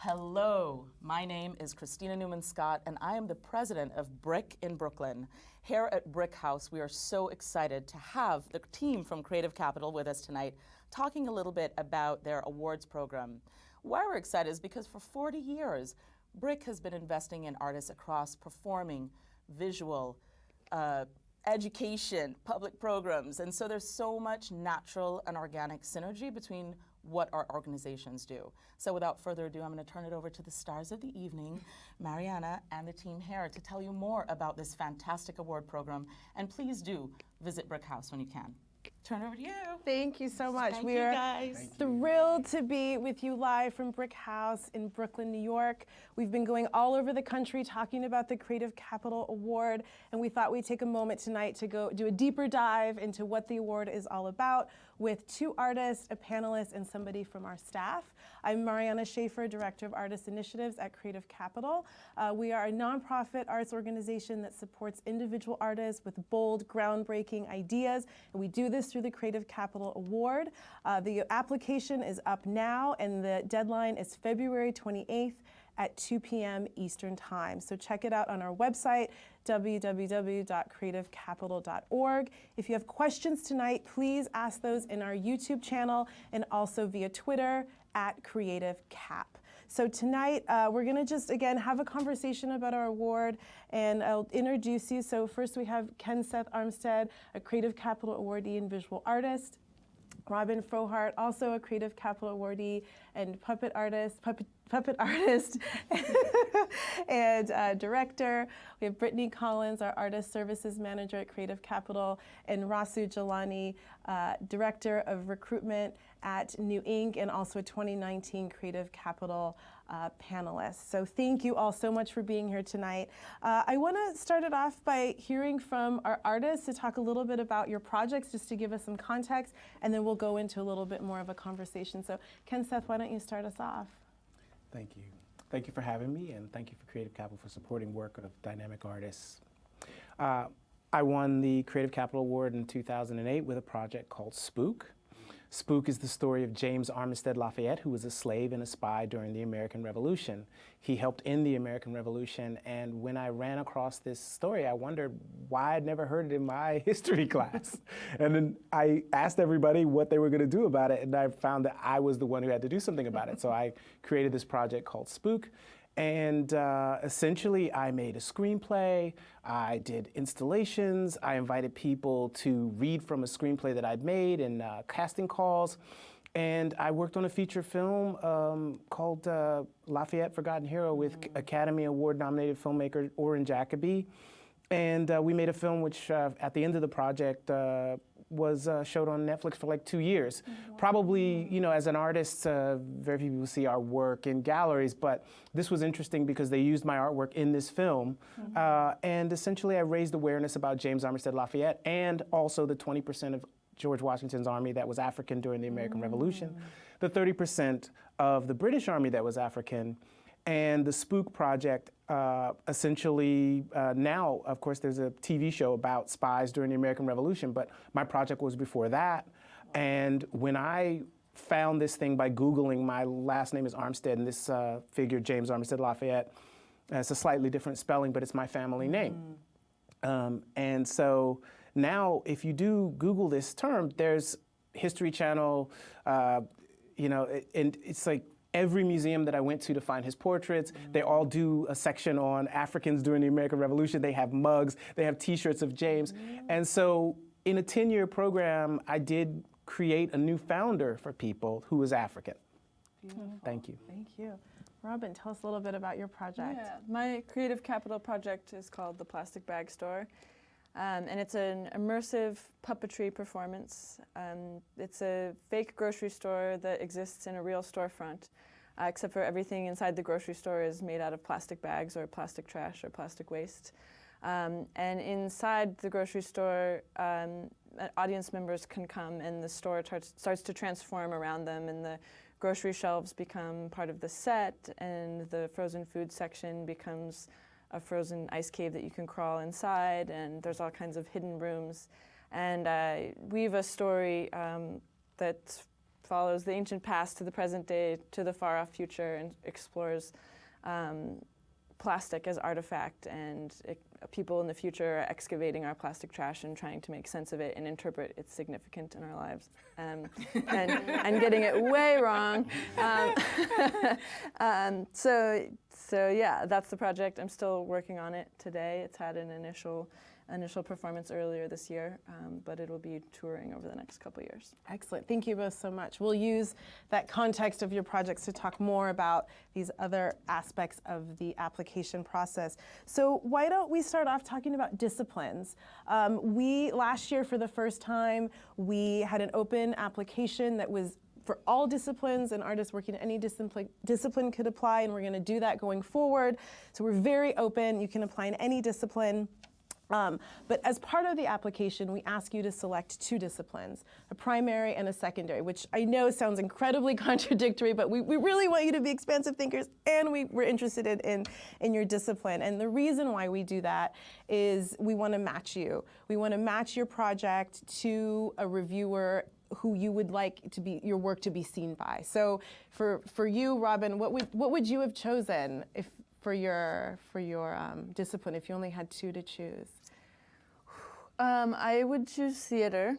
Hello, my name is Christina Newman-Scott, and I am the president of BRIC in Brooklyn. Here at BRIC House, we are so excited to have the team from Creative Capital with us tonight, talking a little bit about their awards program. Why we're excited is because for 40 years, BRIC has been investing in artists across performing, visual, education, public programs, and so there's so much natural and organic synergy between what our organizations do. So without further ado, I'm going to turn it over to the stars of the evening, Mariana and the team here, to tell you more about this fantastic award program. And please do visit BRIC House when you can. Turn it over to you. Thank you so much. Thank we you are guys. thrilled to be with you live from BRIC House in Brooklyn, New York. We've been going all over the country talking about the Creative Capital Award, and we thought we'd take a moment tonight to go do a deeper dive into what the award is all about with two artists, a panelist, and somebody from our staff. I'm Mariana Schaefer, Director of Artist Initiatives at Creative Capital. We are a nonprofit arts organization that supports individual artists with bold, groundbreaking ideas, and we do this through the Creative Capital Award. The application is up now, and the deadline is February 28th at 2 p.m. Eastern Time. So check it out on our website, www.creativecapital.org. If you have questions tonight, please ask those in our YouTube channel and also via Twitter @CreativeCap. So tonight, we're gonna just, again, have a conversation about our award, and I'll introduce you. So first we have Ken Seth Armstead, a Creative Capital awardee and visual artist. Robin Frohart, also a Creative Capital awardee and puppet artist and director. We have Brittany Collins, our Artist Services Manager at Creative Capital, and Rasu Jalani, Director of Recruitment at New Inc., and also a 2019 Creative Capital panelist. So thank you all so much for being here tonight. I want to start it off by hearing from our artists to talk a little bit about your projects, just to give us some context, and then we'll go into a little bit more of a conversation. So Ken Seth, why don't you start us off? Thank you. Thank you for having me, and thank you for Creative Capital for supporting work of dynamic artists. I won the Creative Capital Award in 2008 with a project called Spook. Spook is the story of James Armistead Lafayette, who was a slave and a spy during the American Revolution. He helped end the American Revolution, and when I ran across this story, I wondered why I'd never heard it in my history class. And then I asked everybody what they were going to do about it, and I found that I was the one who had to do something about it. So I created this project called Spook. And essentially, I made a screenplay, I did installations, I invited people to read from a screenplay that I'd made and casting calls, and I worked on a feature film called Lafayette Forgotten Hero with Academy Award-nominated filmmaker Orrin Jacoby. And we made a film which, at the end of the project, was showed on Netflix for like 2 years. Wow. Probably, you know, as an artist, very few people see our work in galleries, but this was interesting because they used my artwork in this film. And essentially, I raised awareness about James Armistead Lafayette and also the 20% of George Washington's army that was African during the American Revolution, the 30% of the British army that was African. And the Spook project, essentially, now, of course, there's a TV show about spies during the American Revolution, but my project was before that. And when I found this thing by Googling, my last name is Armstead, and this figure, James Armistead Lafayette, it's a slightly different spelling, but it's my family name. And so now, if you do Google this term, there's History Channel, you know, and it's like, every museum that I went to find his portraits, they all do a section on Africans during the American Revolution. They have mugs, they have t-shirts of James. And so in a 10-year program, I did create a new founder for people who was African. Beautiful. Thank you. Thank you. Robin, tell us a little bit about your project. Yeah, my Creative Capital project is called The Plastic Bag Store. And it's an immersive puppetry performance. It's a fake grocery store that exists in a real storefront, except for everything inside the grocery store is made out of plastic bags or plastic trash or plastic waste. And inside the grocery store, audience members can come and the store starts to transform around them, and the grocery shelves become part of the set, and the frozen food section becomes a frozen ice cave that you can crawl inside, and there's all kinds of hidden rooms. And I weave a story that's follows the ancient past to the present day to the far off future and explores plastic as artifact and people in the future are excavating our plastic trash and trying to make sense of it and interpret its significance in our lives and getting it way wrong. So yeah, that's the project. I'm still working on it today. It's had an initial performance earlier this year, but it'll be touring over the next couple years. Excellent. Thank you both so much. We'll use that context of your projects to talk more about these other aspects of the application process. So why don't we start off talking about disciplines? Last year, for the first time, we had an open application that was for all disciplines, and artists working in any discipline could apply, and we're going to do that going forward. So we're very open. You can apply in any discipline. But as part of the application, we ask you to select 2 disciplines, a primary and a secondary, which I know sounds incredibly contradictory, but we really want you to be expansive thinkers, and we're interested in your discipline. And the reason why we do that is we want to match you. We want to match your project to a reviewer who you would like your work to be seen by. So for you, Robin, what would you have chosen for your discipline if you only had 2 to choose? I would choose theater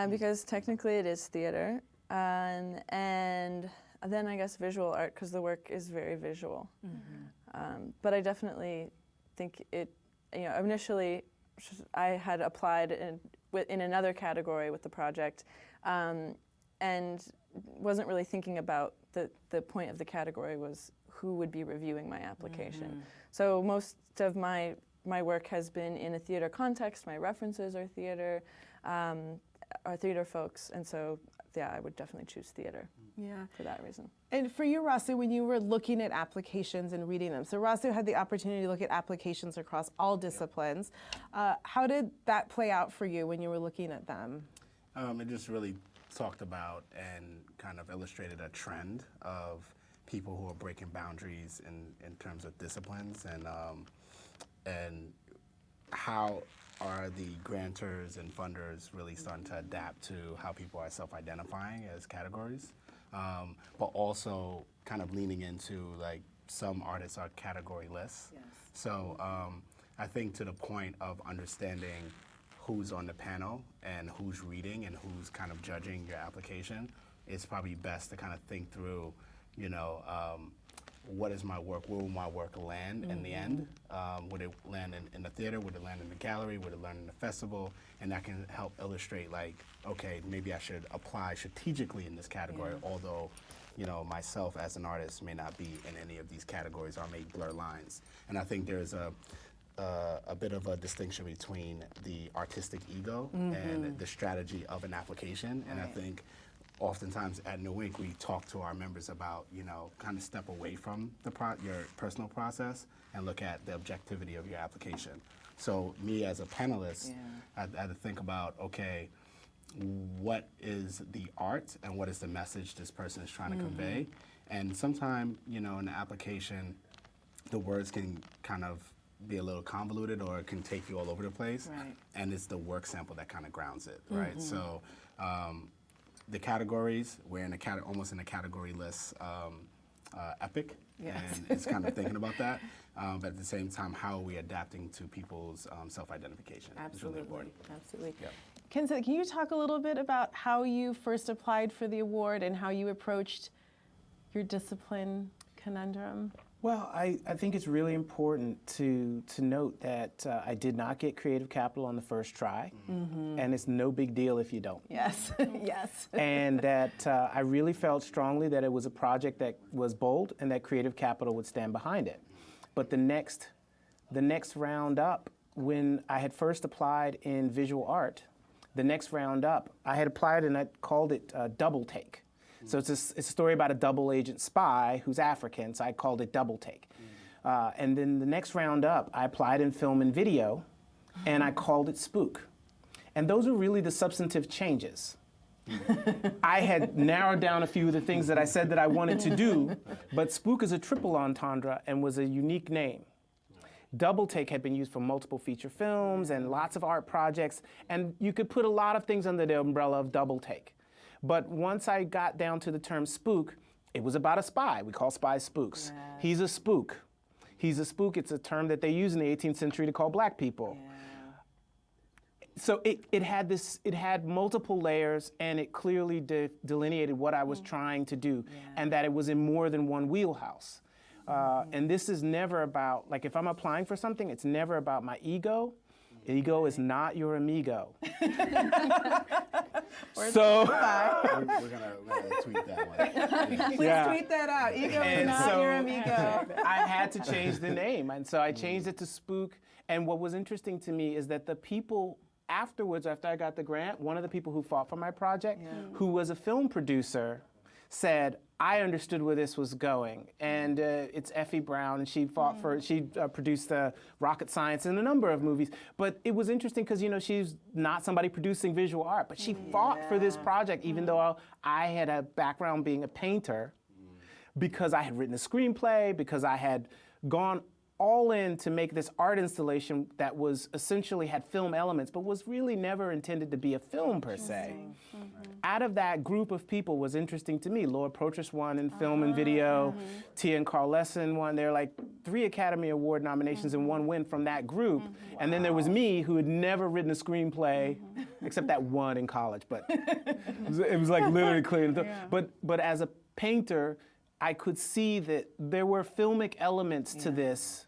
because technically it is theater, and then I guess visual art because the work is very visual. Mm-hmm. But I definitely think it. Initially, I had applied in another category with the project, and wasn't really thinking about the point of the category was who would be reviewing my application. Mm-hmm. So most of my work has been in a theater context. My references are theater folks, and so yeah, I would definitely choose theater. Yeah, for that reason. And for you, Rasu, when you were looking at applications and reading them, so Rasu had the opportunity to look at applications across all disciplines. How did that play out for you when you were looking at them? It just really talked about and kind of illustrated a trend of people who are breaking boundaries in terms of disciplines, and how are the grantors and funders really starting to adapt to how people are self-identifying as categories, but also kind of leaning into like some artists are category-less. Yes. So I think to the point of understanding who's on the panel and who's reading and who's kind of judging your application, it's probably best to kind of think through, what is my work? Where will my work land in the end? Would it land in the theater? Would it land in the gallery? Would it land in the festival? And that can help illustrate, like, okay, maybe I should apply strategically in this category, although, myself as an artist may not be in any of these categories or may blur lines. And I think there's a bit of a distinction between the artistic ego and the strategy of an application. And I think oftentimes at New Ink, we talk to our members about, kind of step away from your personal process and look at the objectivity of your application. So me as a panelist, I had to think about, okay, what is the art and what is the message this person is trying to convey? And sometimes, in the application, the words can kind of be a little convoluted or it can take you all over the place. Right. And it's the work sample that kind of grounds it, right? So the categories, we're in almost in a category-less epic, and it's kind of thinking about that. But at the same time, how are we adapting to people's self-identification? Absolutely, is really important. Absolutely. Yeah. Kenza, can you talk a little bit about how you first applied for the award and how you approached your discipline conundrum? Well, I think it's really important to note that I did not get Creative Capital on the first try, and it's no big deal if you don't. Yes, yes. And that I really felt strongly that it was a project that was bold and that Creative Capital would stand behind it. But the next round up, when I had first applied in visual art, the next round up, I had applied and I called it Double Take. So it's a story about a double agent spy who's African, so I called it Double Take. And then the next round up, I applied in film and video, and I called it Spook. And those are really the substantive changes. I had narrowed down a few of the things that I said that I wanted to do, but Spook is a triple entendre and was a unique name. Double Take had been used for multiple feature films and lots of art projects, and you could put a lot of things under the umbrella of Double Take. But once I got down to the term spook, it was about a spy. We call spies spooks. He's a spook. He's a spook. It's a term that they used in the 18th century to call black people. So it had multiple layers, and it clearly delineated what I was trying to do, and that it was in more than one wheelhouse. And this is never about, like, if I'm applying for something, it's never about my ego. Ego is not your amigo. So we're gonna tweet that one. Please tweet that out. Ego is not your amigo. I had to change the name, and so I changed it to Spook. And what was interesting to me is that the people afterwards, after I got the grant, one of the people who fought for my project, who was a film producer, said, I understood where this was going. And it's Effie Brown, and she fought for, she produced Rocket Science and a number of movies. But it was interesting because, you know, she's not somebody producing visual art, but she fought for this project, even though I had a background being a painter, because I had written a screenplay, because I had gone all in to make this art installation that was essentially had film elements, but was really never intended to be a film per se. Out of that group of people was interesting to me. Laura Protrus won in film and video. Tia and Carl Lesson won. There were like 3 Academy Award nominations and 1 win from that group. And then there was me, who had never written a screenplay, except that one in college. But it was like literally clear. But as a painter, I could see that there were filmic elements to this.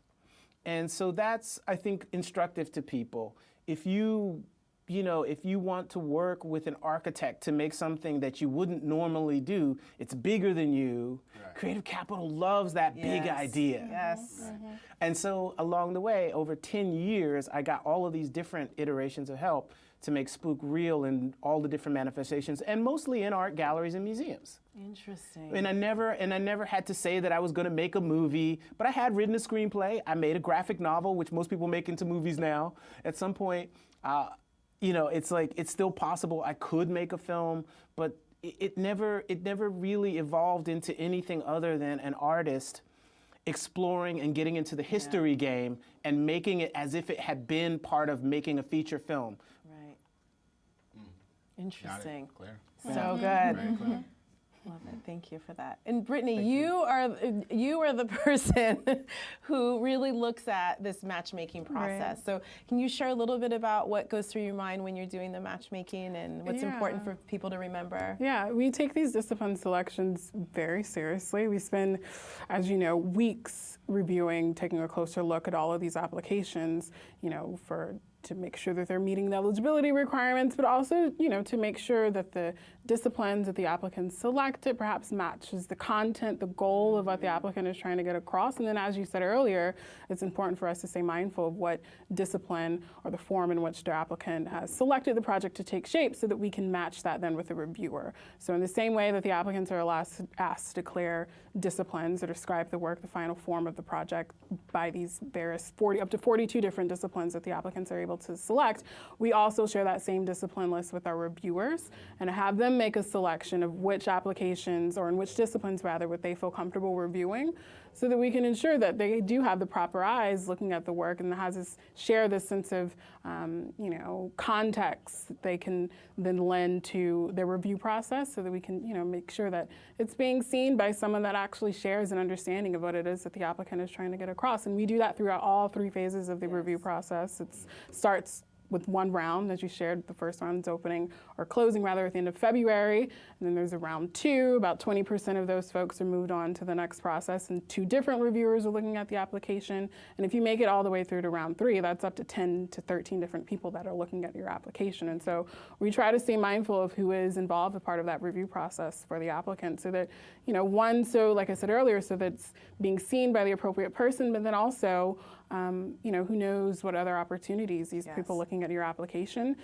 And so that's, I think, instructive to people. If you want to work with an architect to make something that you wouldn't normally do, it's bigger than you. Creative Capital loves that big idea. And so along the way, over 10 years, I got all of these different iterations of help to make Spook real in all the different manifestations, and mostly in art galleries and museums. Interesting. And I never had to say that I was going to make a movie, but I had written a screenplay. I made a graphic novel, which most people make into movies now. At some point, you know, it's like it's still possible I could make a film, but it never really evolved into anything other than an artist exploring and getting into the history game and making it as if it had been part of making a feature film. Right. Interesting. Clear. So good. Very clear. Love it. Thank you for that. And Brittany, you are the person who really looks at this matchmaking process. So can you share a little bit about what goes through your mind when you're doing the matchmaking and what's important for people to remember? Yeah, we take these discipline selections very seriously. We spend, as you know, weeks reviewing, taking a closer look at all of these applications, you know, to make sure that they're meeting the eligibility requirements, but also, you know, to make sure that the disciplines that the applicant selected perhaps matches the content, the goal of what the applicant is trying to get across. And then, as you said earlier, it's important for us to stay mindful of what discipline or the form in which the applicant has selected the project to take shape, so that we can match that then with the reviewer. So in the same way that the applicants are asked to declare disciplines or describe the work, the final form of the project by these various up to 42 different disciplines that the applicants are able to select, we also share that same discipline list with our reviewers and have them make a selection of which applications, or in which disciplines rather, would they feel comfortable reviewing, so that we can ensure that they do have the proper eyes looking at the work and share this sense of you know, context that they can then lend to their review process, so that we can, you know, make sure that it's being seen by someone that actually shares an understanding of what it is that the applicant is trying to get across. And we do that throughout all 3 phases of the review process. It starts with 1 round, as you shared. The first round is opening or closing rather at the end of February. And then there's a round 2. About 20% of those folks are moved on to the next process, and 2 different reviewers are looking at the application. And if you make it all the way through to round 3, that's up to 10 to 13 different people that are looking at your application. And so we try to stay mindful of who is involved as part of that review process for the applicant, so that, you know, so like I said earlier, so that it's being seen by the appropriate person, but then also, you know, who knows what other opportunities these people looking at your application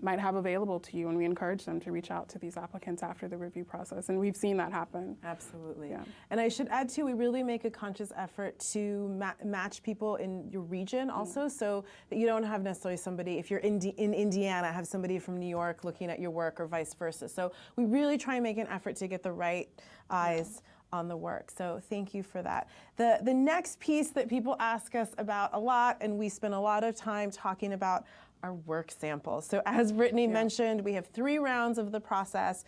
might have available to you, and we encourage them to reach out to these applicants after the review process, and we've seen that happen. Absolutely. Yeah. And I should add too, we really make a conscious effort to match people in your region also, so that you don't have necessarily somebody, if you're in Indiana, have somebody from New York looking at your work, or vice versa. So we really try and make an effort to get the right eyes on the work. So thank you for that. The next piece that people ask us about a lot, and we spend a lot of time talking about our work samples. So as Brittany mentioned, we have 3 rounds of the process.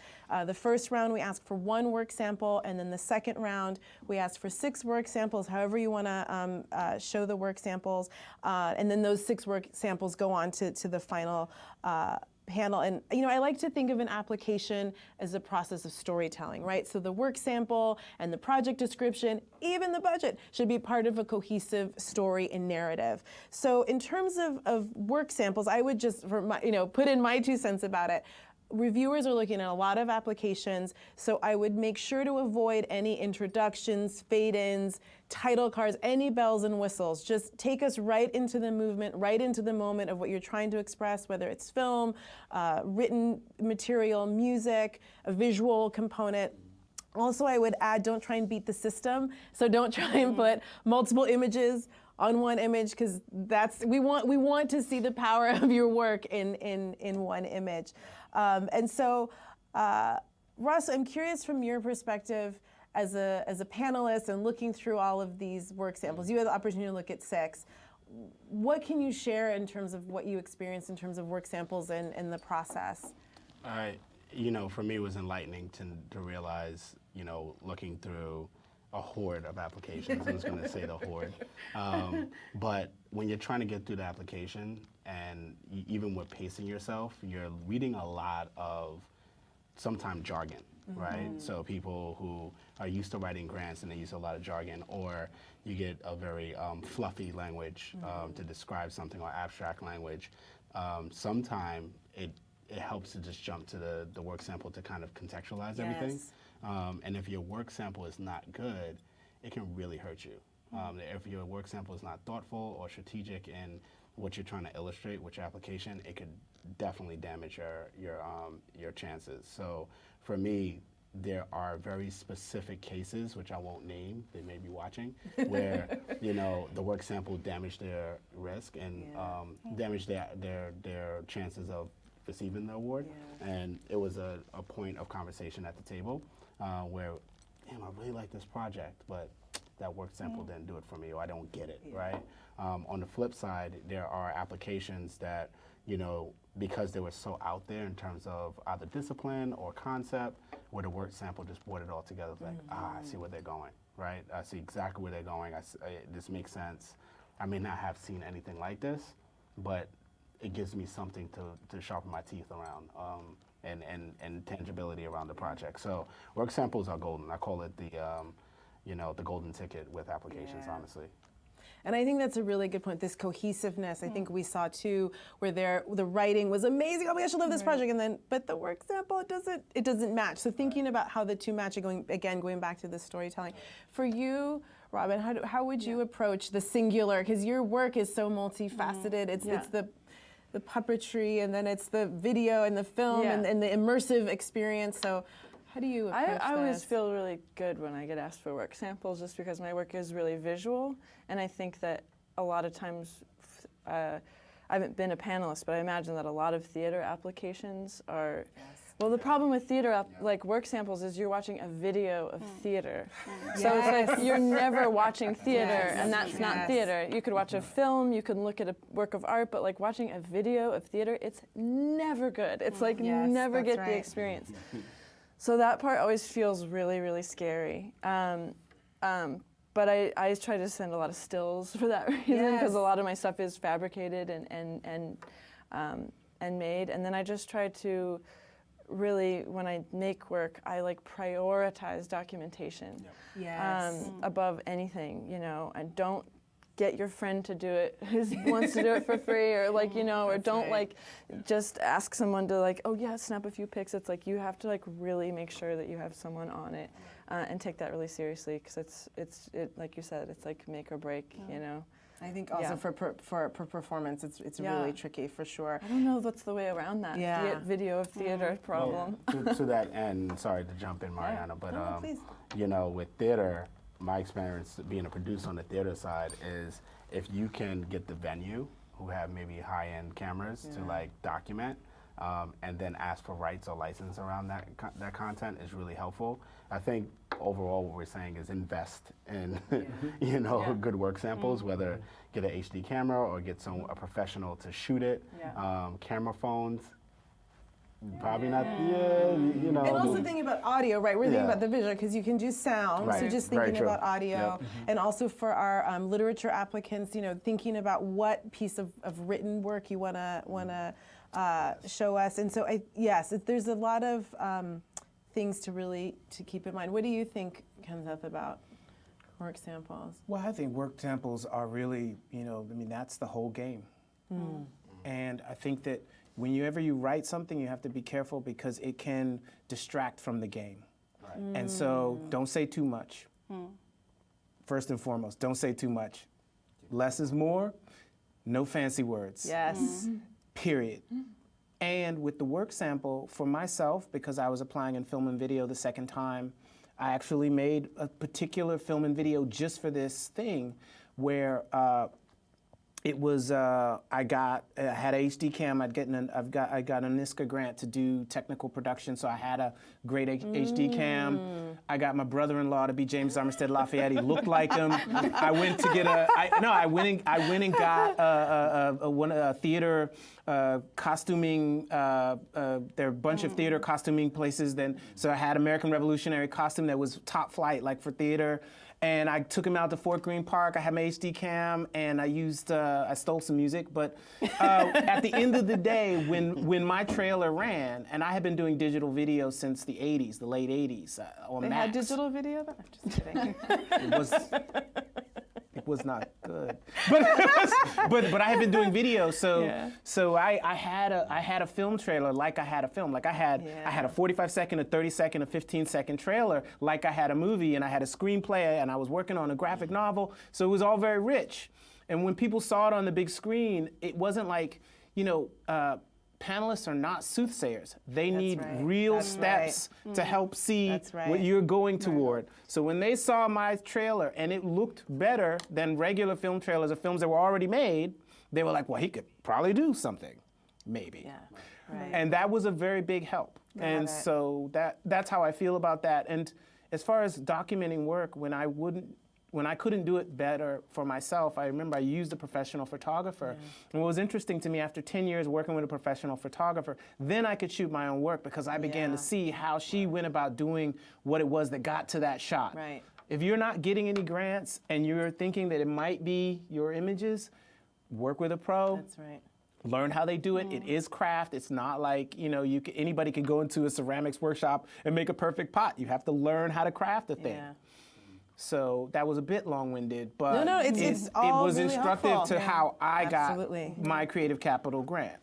The first round, we ask for 1 work sample, and then the second round, we ask for 6 work samples, however you want to show the work samples. And then those 6 work samples go on to the final panel. And I like to think of an application as a process of storytelling, right? So the work sample and the project description, even the budget, should be part of a cohesive story and narrative. So in terms of work samples, I would just, put in my 2 cents about it. Reviewers are looking at a lot of applications, so I would make sure to avoid any introductions, fade-ins, title cards, any bells and whistles. Just take us right into the movement, right into the moment of what you're trying to express, whether it's film, written material, music, a visual component. Also, I would add, don't try and beat the system. So don't try and put multiple images on one image, because we want to see the power of your work in one image. And so, Russ, I'm curious from your perspective as a panelist and looking through all of these work samples. You had the opportunity to look at 6. What can you share in terms of what you experienced in terms of work samples and the process? For me, it was enlightening to realize, looking through a horde of applications. I was going to say the horde. But when you're trying to get through the application, and even with pacing yourself, you're reading a lot of sometimes jargon, right? So people who are used to writing grants and they use a lot of jargon, or you get a very fluffy language to describe something, or abstract language. Sometimes it helps to just jump to the work sample to kind of contextualize everything. And if your work sample is not good, it can really hurt you. If your work sample is not thoughtful or strategic in what you're trying to illustrate with your application, it could definitely damage your chances. So for me, there are very specific cases, which I won't name, they may be watching, where the work sample damaged their risk and damaged their chances of receiving the award. And it was a point of conversation at the table where, damn, I really like this project, but that work sample didn't do it for me, or I don't get it, right? On the flip side, there are applications that, because they were so out there in terms of either discipline or concept, where the work sample just brought it all together. It's like, I see where they're going, right? I see exactly where they're going. This makes sense. I may not have seen anything like this, but it gives me something to sharpen my teeth around and tangibility around the project. So work samples are golden. I call it the golden ticket with applications, honestly. And I think that's a really good point, this cohesiveness. I think we saw too, where the writing was amazing. Oh my gosh, I love this project. And then, but the work sample, it doesn't match. So thinking about how the 2 match, going back to the storytelling. For you, Robin, how would you approach the singular? Because your work is so multifaceted. It's the puppetry, and then it's the video and the film and the immersive experience. So how do you approach this? I always feel really good when I get asked for work samples, just because my work is really visual. And I think that a lot of times, I haven't been a panelist, but I imagine that a lot of theater applications are, well, the problem with theater like work samples is you're watching a video of theater. So it's like you're never watching theater, and that's not theater. You could watch a film, you can look at a work of art, but like watching a video of theater, it's never good. It's like never get the experience. So that part always feels really, really scary. But I try to send a lot of stills for that reason, because a lot of my stuff is fabricated and made. And then I just try to really, when I make work, I like prioritize documentation above anything. And don't get your friend to do it who wants to do it for free, or like, or don't like just ask someone to like, oh yeah, snap a few pics. It's like you have to like really make sure that you have someone on it and take that really seriously, because it's like you said, it's like make or break, I think also for performance, it's really tricky for sure. I don't know what's the way around that video of theater problem. Well, to that end, sorry to jump in, Mariana, but with theater, my experience being a producer on the theater side is if you can get the venue who have maybe high-end cameras to like document and then ask for rights or license around that content is really helpful. I think overall what we're saying is invest in, you know, good work samples, whether get an HD camera or get a professional to shoot it. Camera phones, probably not, you know. And also thinking about audio, right? We're thinking about the visual because you can do sound, so just thinking about audio. And also for our literature applicants, you know, thinking about what piece of written work you wanna show us. And so, yes, there's a lot of things to keep in mind. What do you think, Kenneth, about work samples? Well, I think work samples are really, you know, I mean, that's the whole game. And I think that whenever you write something, you have to be careful because it can distract from the game. And so don't say too much. First and foremost, don't say too much. Less is more, no fancy words. Yes. Period. And with the work sample, for myself, because I was applying in film and video the second time, I actually made a particular film and video just for this thing where it was, I had a HD cam, I got an NISCA grant to do technical production, so I had a great HD cam. I got my brother-in-law to be James Armistead Lafayette. He looked like him. I went to get I went and got a theater costuming, there are a bunch of theater costuming places then, so I had American Revolutionary costume that was top flight, like for theater. And I took him out to Fort Greene Park. I had my HD cam, and I stole some music. But at the end of the day, when my trailer ran, and I had been doing digital video since the 80s, the late 80s, on They Max. had digital video? I'm just kidding. It was not good, but I had been doing video, so I had a film trailer like I had a film, like I had a 45-second, a 30-second, a 15-second trailer like I had a movie, and I had a screenplay, and I was working on a graphic novel, so it was all very rich. And when people saw it on the big screen, it wasn't like, you know, panelists are not soothsayers. They need real steps to help see what you're going toward. So when they saw my trailer and it looked better than regular film trailers of films that were already made, they were like, well, he could probably do something, maybe. And that was a very big help. And so that's how I feel about that. And as far as documenting work, when I couldn't do it better for myself, I remember I used a professional photographer. And what was interesting to me, after 10 years working with a professional photographer, then I could shoot my own work because I began to see how she went about doing what it was that got to that shot. If you're not getting any grants and you're thinking that it might be your images, work with a pro. That's right. Learn how they do it. It is craft. It's not like, you know, anybody can go into a ceramics workshop and make a perfect pot. You have to learn how to craft a thing. So that was a bit long-winded, but it's all it was really instructive helpful. to how I got Absolutely. my Creative Capital grant.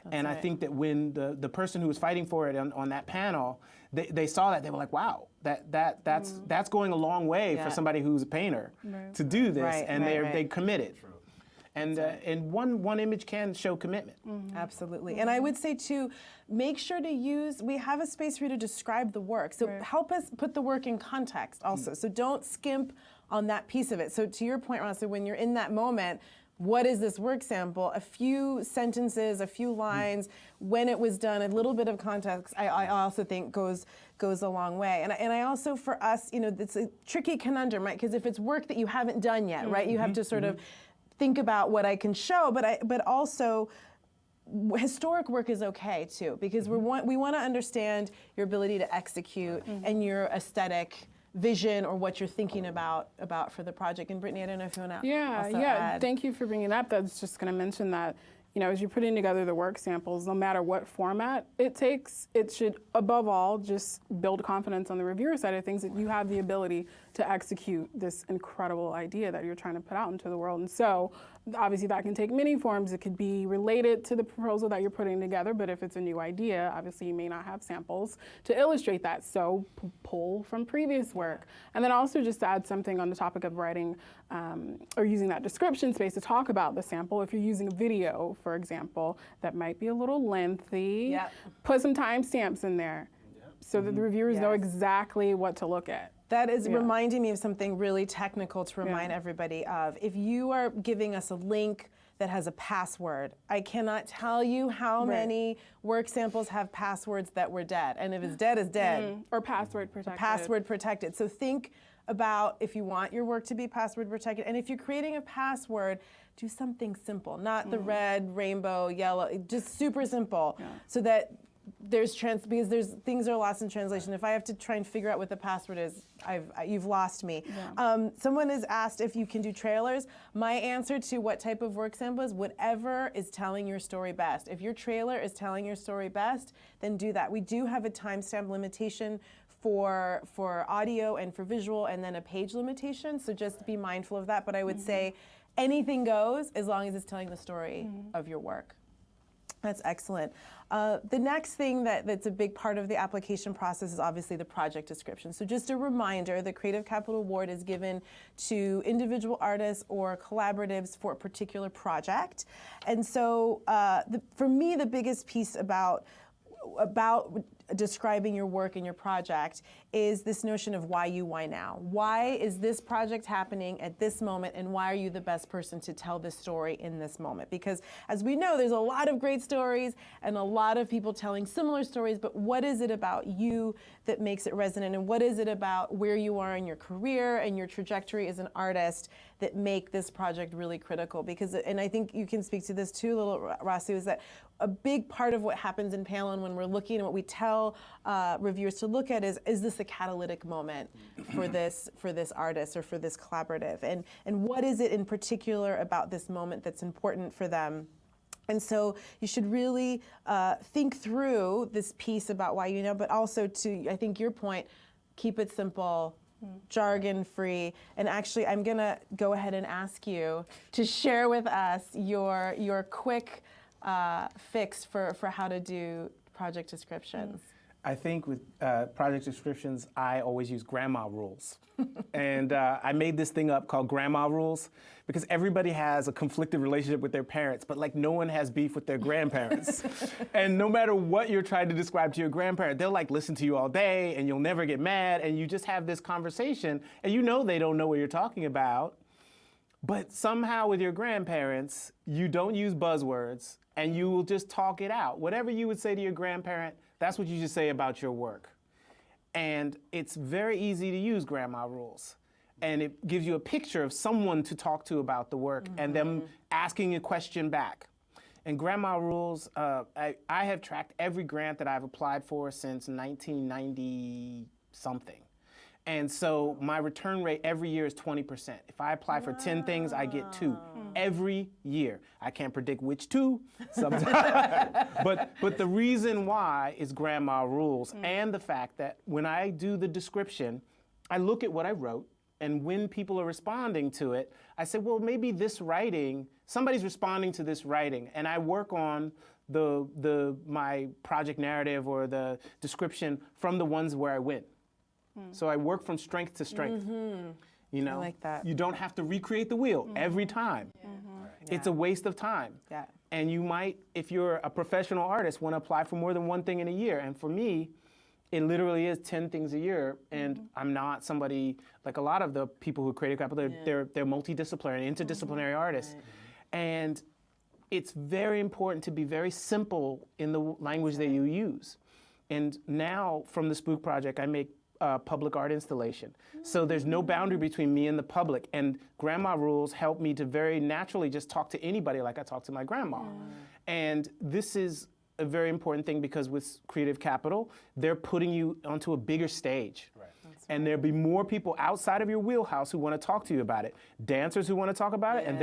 And I think that when the person who was fighting for it on that panel, they saw that, they were like, wow, that's going a long way for somebody who's a painter to do this, and they committed. And one image can show commitment. Absolutely. And I would say too, make sure to we have a space for you to describe the work. So help us put the work in context also. So don't skimp on that piece of it. So to your point, Ron, so when you're in that moment, what is this work sample? A few sentences, a few lines, when it was done, a little bit of context, I also think goes a long way. And I also, for us, you know, it's a tricky conundrum, right? Because if it's work that you haven't done yet, right? You have to sort of think about what I can show, but also historic work is okay too, because we want to understand your ability to execute and your aesthetic vision or what you're thinking about for the project. And Brittany, I don't know if you want to add. Thank you for bringing it up. I was just going to mention that, you know, as you're putting together the work samples, no matter what format it takes, it should, above all, just build confidence on the reviewer side of things that you have the ability to execute this incredible idea that you're trying to put out into the world. And so, obviously, that can take many forms. It could be related to the proposal that you're putting together, but if it's a new idea, obviously you may not have samples to illustrate that, so pull from previous work. And then also just to add something on the topic of writing or using that description space to talk about the sample. If you're using a video, for example, that might be a little lengthy, put some timestamps in there so that the reviewers know exactly what to look at. That is reminding me of something really technical to remind everybody of. If you are giving us a link that has a password. I cannot tell you how many work samples have passwords that were dead. And if it's dead, it's dead. Or password protected. Password protected. So think about if you want your work to be password protected, and if you're creating a password, do something simple, not the red, rainbow, yellow, just super simple, so that there's because things are lost in translation. If I have to try and figure out what the password is, you've lost me. Someone has asked if you can do trailers. My answer to what type of work sample is whatever is telling your story best. If your trailer is telling your story best, then do that. We do have a timestamp limitation for audio and for visual, and then a page limitation, so just be mindful of that. But I would say anything goes as long as it's telling the story of your work. That's excellent. The next thing that's a big part of the application process is obviously the project description. So just a reminder, the Creative Capital Award is given to individual artists or collaboratives for a particular project. And so for me, the biggest piece about describing your work and your project is this notion of why you, why now? Why is this project happening at this moment, and why are you the best person to tell this story in this moment? Because as we know, there's a lot of great stories and a lot of people telling similar stories, but what is it about you that makes it resonant, and what is it about where you are in your career and your trajectory as an artist that make this project really critical? Because, and I think you can speak to this too, little Rasu, is that a big part of what happens in panel and when we're looking at what we tell reviewers to look at is this a catalytic moment for this artist or for this collaborative? And what is it in particular about this moment that's important for them? And so you should really think through this piece about why you know, but also to, I think your point, keep it simple, jargon-free. And actually, I'm gonna go ahead and ask you to share with us your quick fix for how to do project descriptions. I think with project descriptions, I always use grandma rules. And I made this thing up called grandma rules because everybody has a conflicted relationship with their parents, but like no one has beef with their grandparents. And no matter what you're trying to describe to your grandparent, they'll like listen to you all day and you'll never get mad, and you just have this conversation and you know they don't know what you're talking about. But somehow with your grandparents, you don't use buzzwords and you will just talk it out. Whatever you would say to your grandparent, that's what you should say about your work. And it's very easy to use grandma rules. And it gives you a picture of someone to talk to about the work and them asking a question back. And grandma rules, I have tracked every grant that I've applied for since 1990 something. And so my return rate every year is 20%. If I apply for 10 things, I get 2 every year. I can't predict which 2 sometimes. but the reason why is grandma rules and the fact that when I do the description, I look at what I wrote, and when people are responding to it, I say, well, maybe this writing, somebody's responding to this writing, and I work on my project narrative or the description from the ones where I win. So I work from strength to strength. You know, I like that. You don't have to recreate the wheel every time. It's a waste of time. And you might, if you're a professional artist, want to apply for more than one thing in a year. And for me, it literally is 10 things a year. And I'm not somebody, like a lot of the people who create capital, they're multidisciplinary, interdisciplinary artists. And it's very important to be very simple in the language that you use. And now from the Spook project, I make public art installation. So there's no boundary between me and the public. And grandma rules help me to very naturally just talk to anybody like I talk to my grandma. And this is a very important thing because with Creative Capital, they're putting you onto a bigger stage. And there'll be more people outside of your wheelhouse who want to talk to you about it. Dancers who want to talk about it, and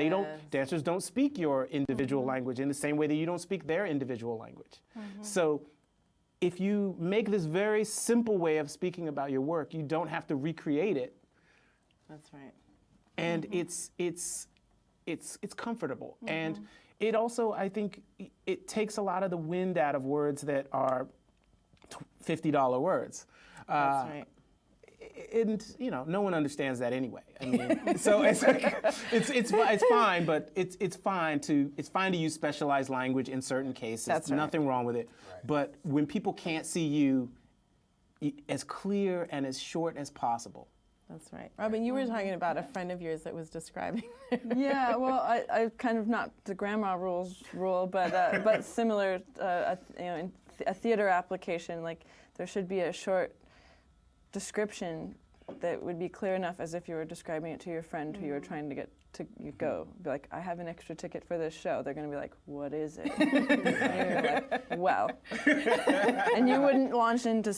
dancers don't speak your individual language in the same way that you don't speak their individual language. So if you make this very simple way of speaking about your work, you don't have to recreate it. That's right. And it's comfortable. And it also, I think, it takes a lot of the wind out of words that are $50 words. That's right. And you know, no one understands that anyway. I mean, so it's fine, but it's fine to use specialized language in certain cases. That's right. Nothing wrong with it. But when people can't see you as clear and as short as possible, That's right. Robin, you were talking about a friend of yours that was describing. Yeah, well, I kind of not the grandma rules rule, but similar, in a theater application, like there should be a short description that would be clear enough as if you were describing it to your friend who you were trying to get to go. Be like, I have an extra ticket for this show. They're going to be like, what is it? And you're like, well. And you wouldn't launch into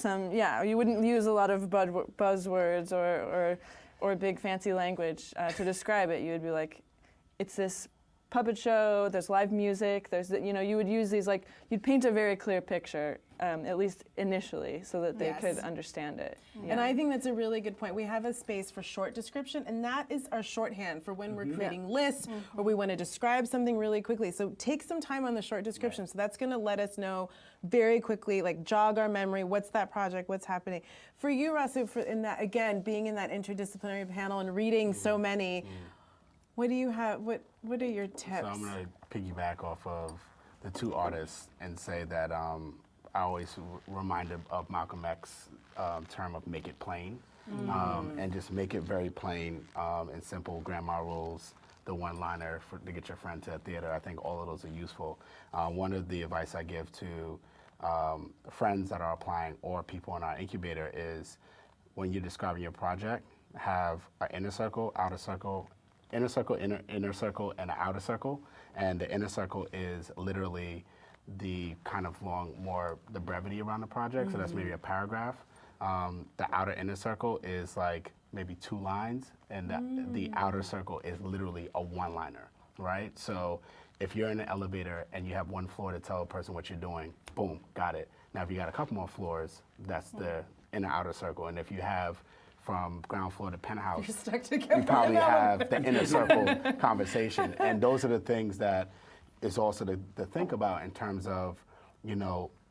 you wouldn't use a lot of buzzwords or big fancy language to describe it. You would be like, it's this puppet show, there's live music, you would use these, like, you'd paint a very clear picture, at least initially, so that they could understand it. Yeah. And I think that's a really good point. We have a space for short description, and that is our shorthand for when we're creating lists or we want to describe something really quickly. So take some time on the short description. So that's going to let us know very quickly, like jog our memory, what's that project, what's happening. For you, Rasu, in that, again, being in that interdisciplinary panel and reading so many, what do you have? What are your tips? So I'm going to piggyback off of the two artists and say that I always reminded of Malcolm X's term of make it plain, and just make it very plain and simple. Grandma rules, the one-liner to get your friend to a theater. I think all of those are useful. One of the advice I give to friends that are applying or people in our incubator is when you're describing your project, have an inner circle, outer circle, inner circle, inner circle, and an outer circle. And the inner circle is literally the kind of the brevity around the project. So that's maybe a paragraph. The outer inner circle is like maybe 2 lines, and the outer circle is literally a one-liner, right? So if you're in an elevator and you have 1 floor to tell a person what you're doing, boom, got it. Now if you got a couple more floors, that's the inner outer circle. And if you have from ground floor to penthouse, you're stuck together. You probably have the inner circle conversation. And those are the things that is also to think about in terms of,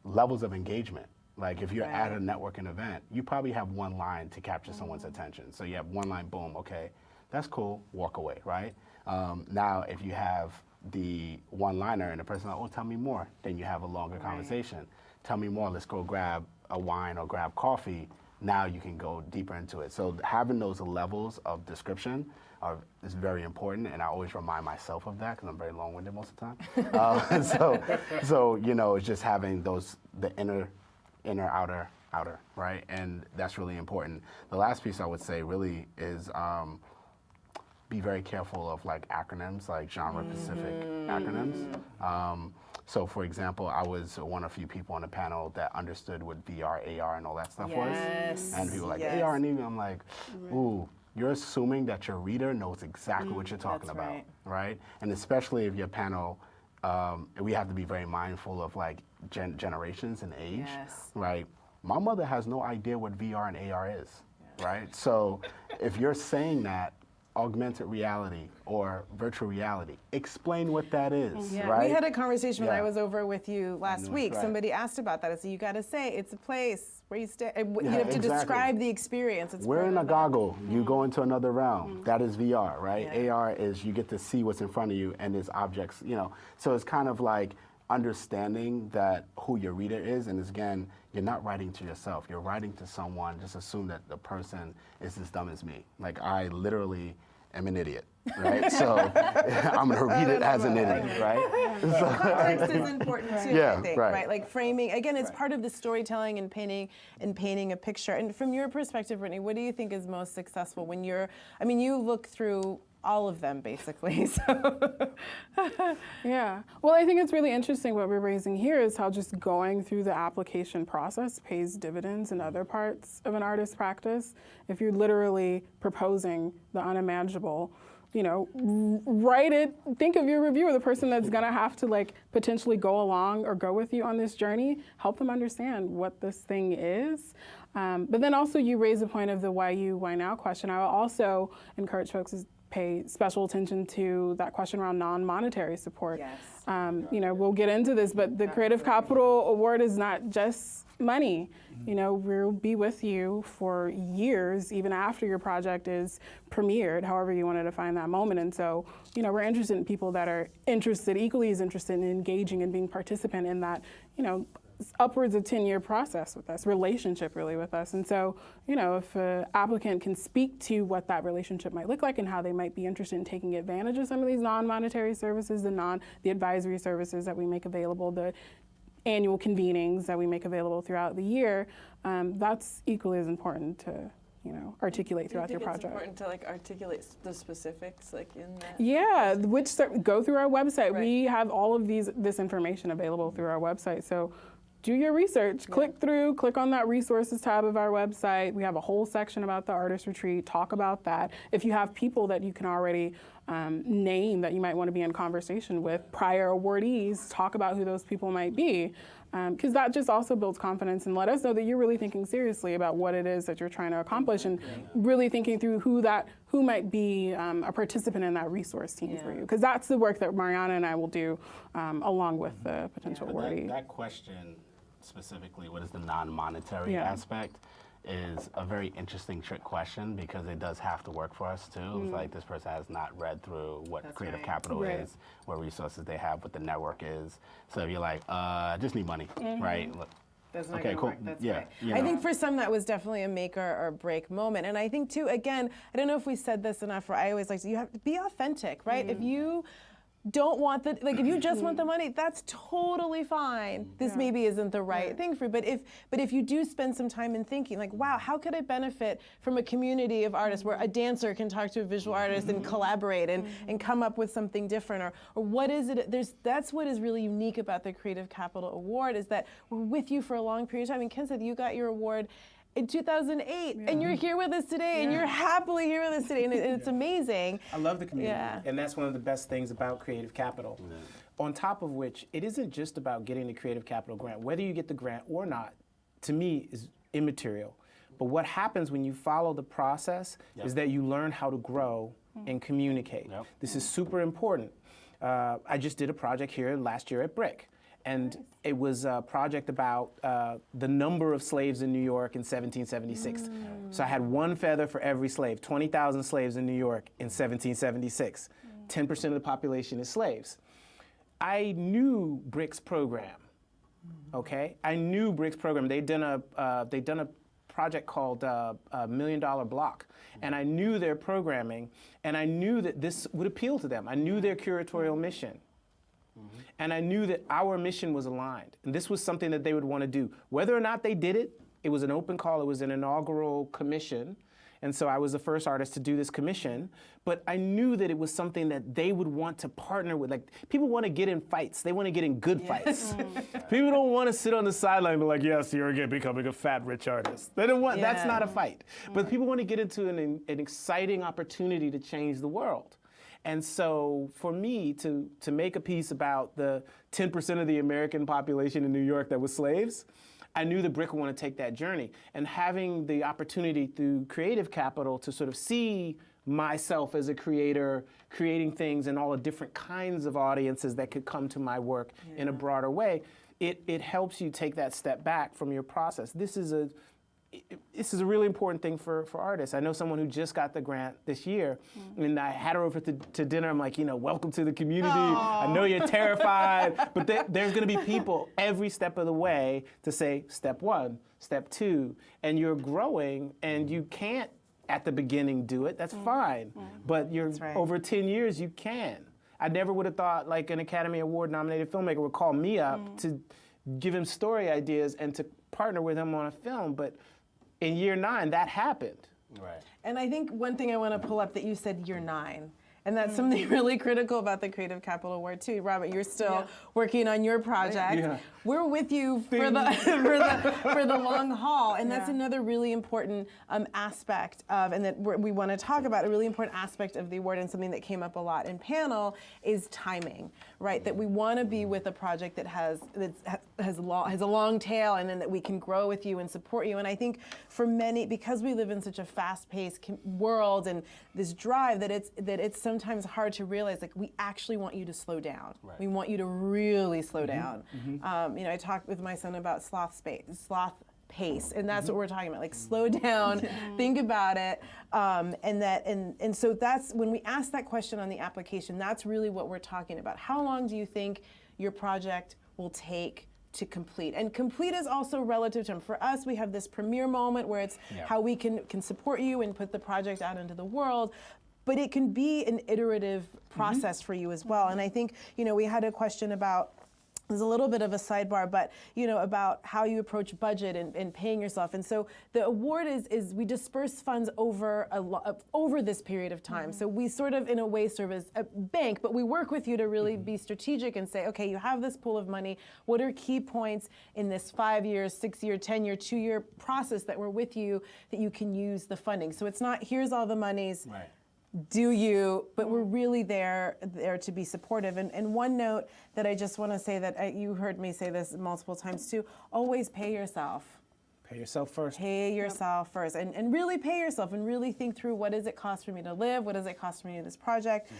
levels of engagement. Like if you're at a networking event, you probably have 1 line to capture someone's attention. So you have 1 line, boom, okay, that's cool, walk away, right? Now if you have the one-liner and the person like, oh, tell me more, then you have a longer conversation. Tell me more, let's go grab a wine or grab coffee. Now you can go deeper into it. So having those levels of description is very important, and I always remind myself of that because I'm very long-winded most of the time. So it's just having the inner, outer, right? And that's really important. The last piece I would say really is be very careful of like acronyms, like genre-specific acronyms. So for example, I was one of few people on the panel that understood what VR, AR, and all that stuff was. And people were like, AR and EV, I'm like, ooh, you're assuming that your reader knows exactly what you're talking about, right? And especially if your panel, we have to be very mindful of like generations and age, right? My mother has no idea what VR and AR is, right? So if you're saying that, augmented reality or virtual reality, explain what that is, right? We had a conversation when I was over with you last week. Somebody asked about that. I said, you got to say it's a place where you stay. You have to describe the experience. It's wearing a goggle, you go into another realm. That is VR, right? AR is you get to see what's in front of you and there's objects, So it's kind of like understanding that who your reader is, and again, you're not writing to yourself, you're writing to someone. Just assume that the person is as dumb as me. Like I literally am an idiot, right? So I'm gonna read it as an idiot, right? So, context is important too, I think, right? Like framing, again, it's part of the storytelling and painting a picture. And from your perspective, Brittany, what do you think is most successful when you look through all of them basically, so. Yeah, well, I think it's really interesting what we're raising here is how just going through the application process pays dividends in other parts of an artist's practice. If you're literally proposing the unimaginable, write it, think of your reviewer, the person that's gonna have to like potentially go along or go with you on this journey, help them understand what this thing is. But then also you raise the point of the why you, why now question. I will also encourage folks to pay special attention to that question around non-monetary support. We'll get into this, but the Creative Capital Award is not just money. We'll be with you for years, even after your project is premiered, however you want to define that moment. And so, we're interested in people that are equally as interested in engaging and being participant in that, upwards of 10-year process with us, relationship really with us. And so, you know, if an applicant can speak to what that relationship might look like and how they might be interested in taking advantage of some of these non-monetary services, the advisory services that we make available, the annual convenings that we make available throughout the year, that's equally as important to, you know, articulate throughout your project. It's important to like articulate the specifics like in that. Yeah, go through our website. Right. We have all of this information available through our website. So do your research, click on that resources tab of our website. We have a whole section about the artist retreat, talk about that. If you have people that you can already name that you might want to be in conversation with, prior awardees, talk about who those people might be. Because that just also builds confidence and let us know that you're really thinking seriously about what it is that you're trying to accomplish and really thinking through who might be a participant in that resource team for you. Because that's the work that Mariana and I will do along with the potential awardee. That question specifically, what is the non-monetary aspect, is a very interesting trick question because it does have to work for us too. It's like this person has not read through what creative capital is, what resources they have, what the network is. So if you're like, I just need money, right? Look, That's not okay, gonna cool. work. That's Yeah, right. you I know. think for some that was definitely a make or break moment. And I think too, again, I don't know if we said this enough, or I always like to, you have to be authentic, right? If you don't want the, like if you just want the money, that's totally fine. This maybe isn't the right thing for you. But if you do spend some time in thinking like, wow, how could I benefit from a community of artists where a dancer can talk to a visual artist and collaborate and come up with something different, or what is it, that's what is really unique about the Creative Capital Award, is that we're with you for a long period of time. And Ken said you got your award in 2008, and you're here with us today, and you're happily here with us today, and it's amazing. I love the community, Yeah. and that's one of the best things about Creative Capital. On top of which, it isn't just about getting the Creative Capital grant. Whether you get the grant or not, to me, is immaterial. But what happens when you follow the process is that you learn how to grow and communicate. This is super important. I just did a project here last year at BRIC. And it was a project about the number of slaves in New York in 1776. So I had one feather for every slave, 20,000 slaves in New York in 1776. 10% of the population is slaves. I knew BRIC's program, okay? I knew BRIC's program. They'd done a project called $1 Million Block. And I knew their programming, and I knew that this would appeal to them. I knew their curatorial mission. And I knew that our mission was aligned. And this was something that they would want to do. Whether or not they did it, it was an open call. It was an inaugural commission. And so I was the first artist to do this commission. But I knew that it was something that they would want to partner with. Like, people want to get in fights. They want to get in good fights. People don't want to sit on the sideline and be like, yes, you're again becoming a fat, rich artist. They don't want, that's not a fight. But people want to get into an exciting opportunity to change the world. And so for me to make a piece about the 10% of the American population in New York that was slaves, I knew the BRIC would want to take that journey. And having the opportunity through Creative Capital to sort of see myself as a creator, creating things and all the different kinds of audiences that could come to my work in a broader way, it helps you take that step back from your process. This is a really important thing for artists. I know someone who just got the grant this year, and I had her over to dinner. I'm like, you know, welcome to the community. I know you're terrified, but there's going to be people every step of the way to say step 1, step 2, and you're growing, and you can't at the beginning do it. That's fine, but you're over 10 years you can. I never would have thought like an Academy Award nominated filmmaker would call me up to give him story ideas and to partner with him on a film, but in year 9, that happened. Right. And I think one thing I want to pull up that you said year 9. And that's something really critical about the Creative Capital Award too. Robert, you're still working on your project. Yeah. We're with you for the for the long haul, and that's another really important aspect of, and that we want to talk about, a really important aspect of the award, and something that came up a lot in panel is timing, right? That we want to be with a project that has a long tail, and then that we can grow with you and support you. And I think for many, because we live in such a fast-paced world and this drive, that it's sometimes hard to realize, like, we actually want you to slow down. Right. We want you to really slow down. You know, I talked with my son about sloth pace, and that's what we're talking about. Like, slow down, think about it, and so that's when we ask that question on the application. That's really what we're talking about. How long do you think your project will take to complete. And complete is also relative term. For us, we have this premiere moment where it's how we can support you and put the project out into the world. But it can be an iterative process for you as well. And I think, we had a question about, there's a little bit of a sidebar, but about how you approach budget and paying yourself. And so the award is we disperse funds over over this period of time. So we sort of, in a way, serve as a bank, but we work with you to really be strategic and say, okay, you have this pool of money. What are key points in this 5-year, 6-year, 10-year, 2-year process that we're with you that you can use the funding? So it's not, here's all the monies. Right. Do you, but we're really there to be supportive. And one note that I just want to say that you heard me say this multiple times too, always pay yourself. Pay yourself first. Pay yourself first, and really pay yourself, and really think through, what does it cost for me to live? What does it cost for me to do this project?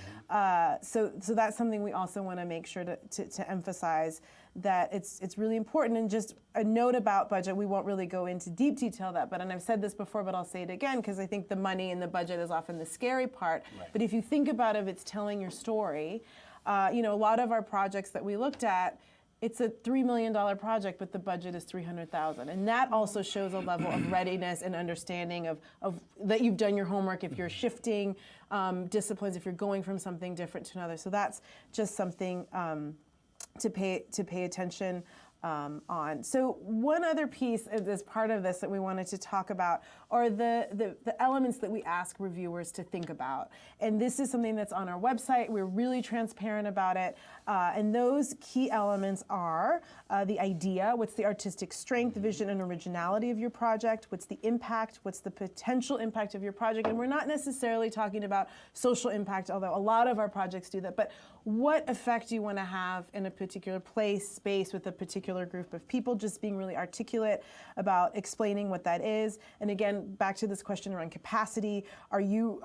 So that's something we also want to make sure to emphasize, that it's really important. And just a note about budget, we won't really go into deep detail and I've said this before, but I'll say it again, because I think the money and the budget is often the scary part. Right. But if you think about it, it's telling your story. A lot of our projects that we looked at, it's a $3 million project, but the budget is $300,000. And that also shows a level of readiness and understanding of that you've done your homework, if you're shifting disciplines, if you're going from something different to another. So that's just something to pay attention on. So one other piece as part of this that we wanted to talk about are the elements that we ask reviewers to think about. And this is something that's on our website. We're really transparent about it. And those key elements are the idea, what's the artistic strength, vision, and originality of your project, what's the impact, what's the potential impact of your project. And we're not necessarily talking about social impact, although a lot of our projects do that, but what effect do you want to have in a particular place, space, with a particular group of people, just being really articulate about explaining what that is. And again, back to this question around capacity, do you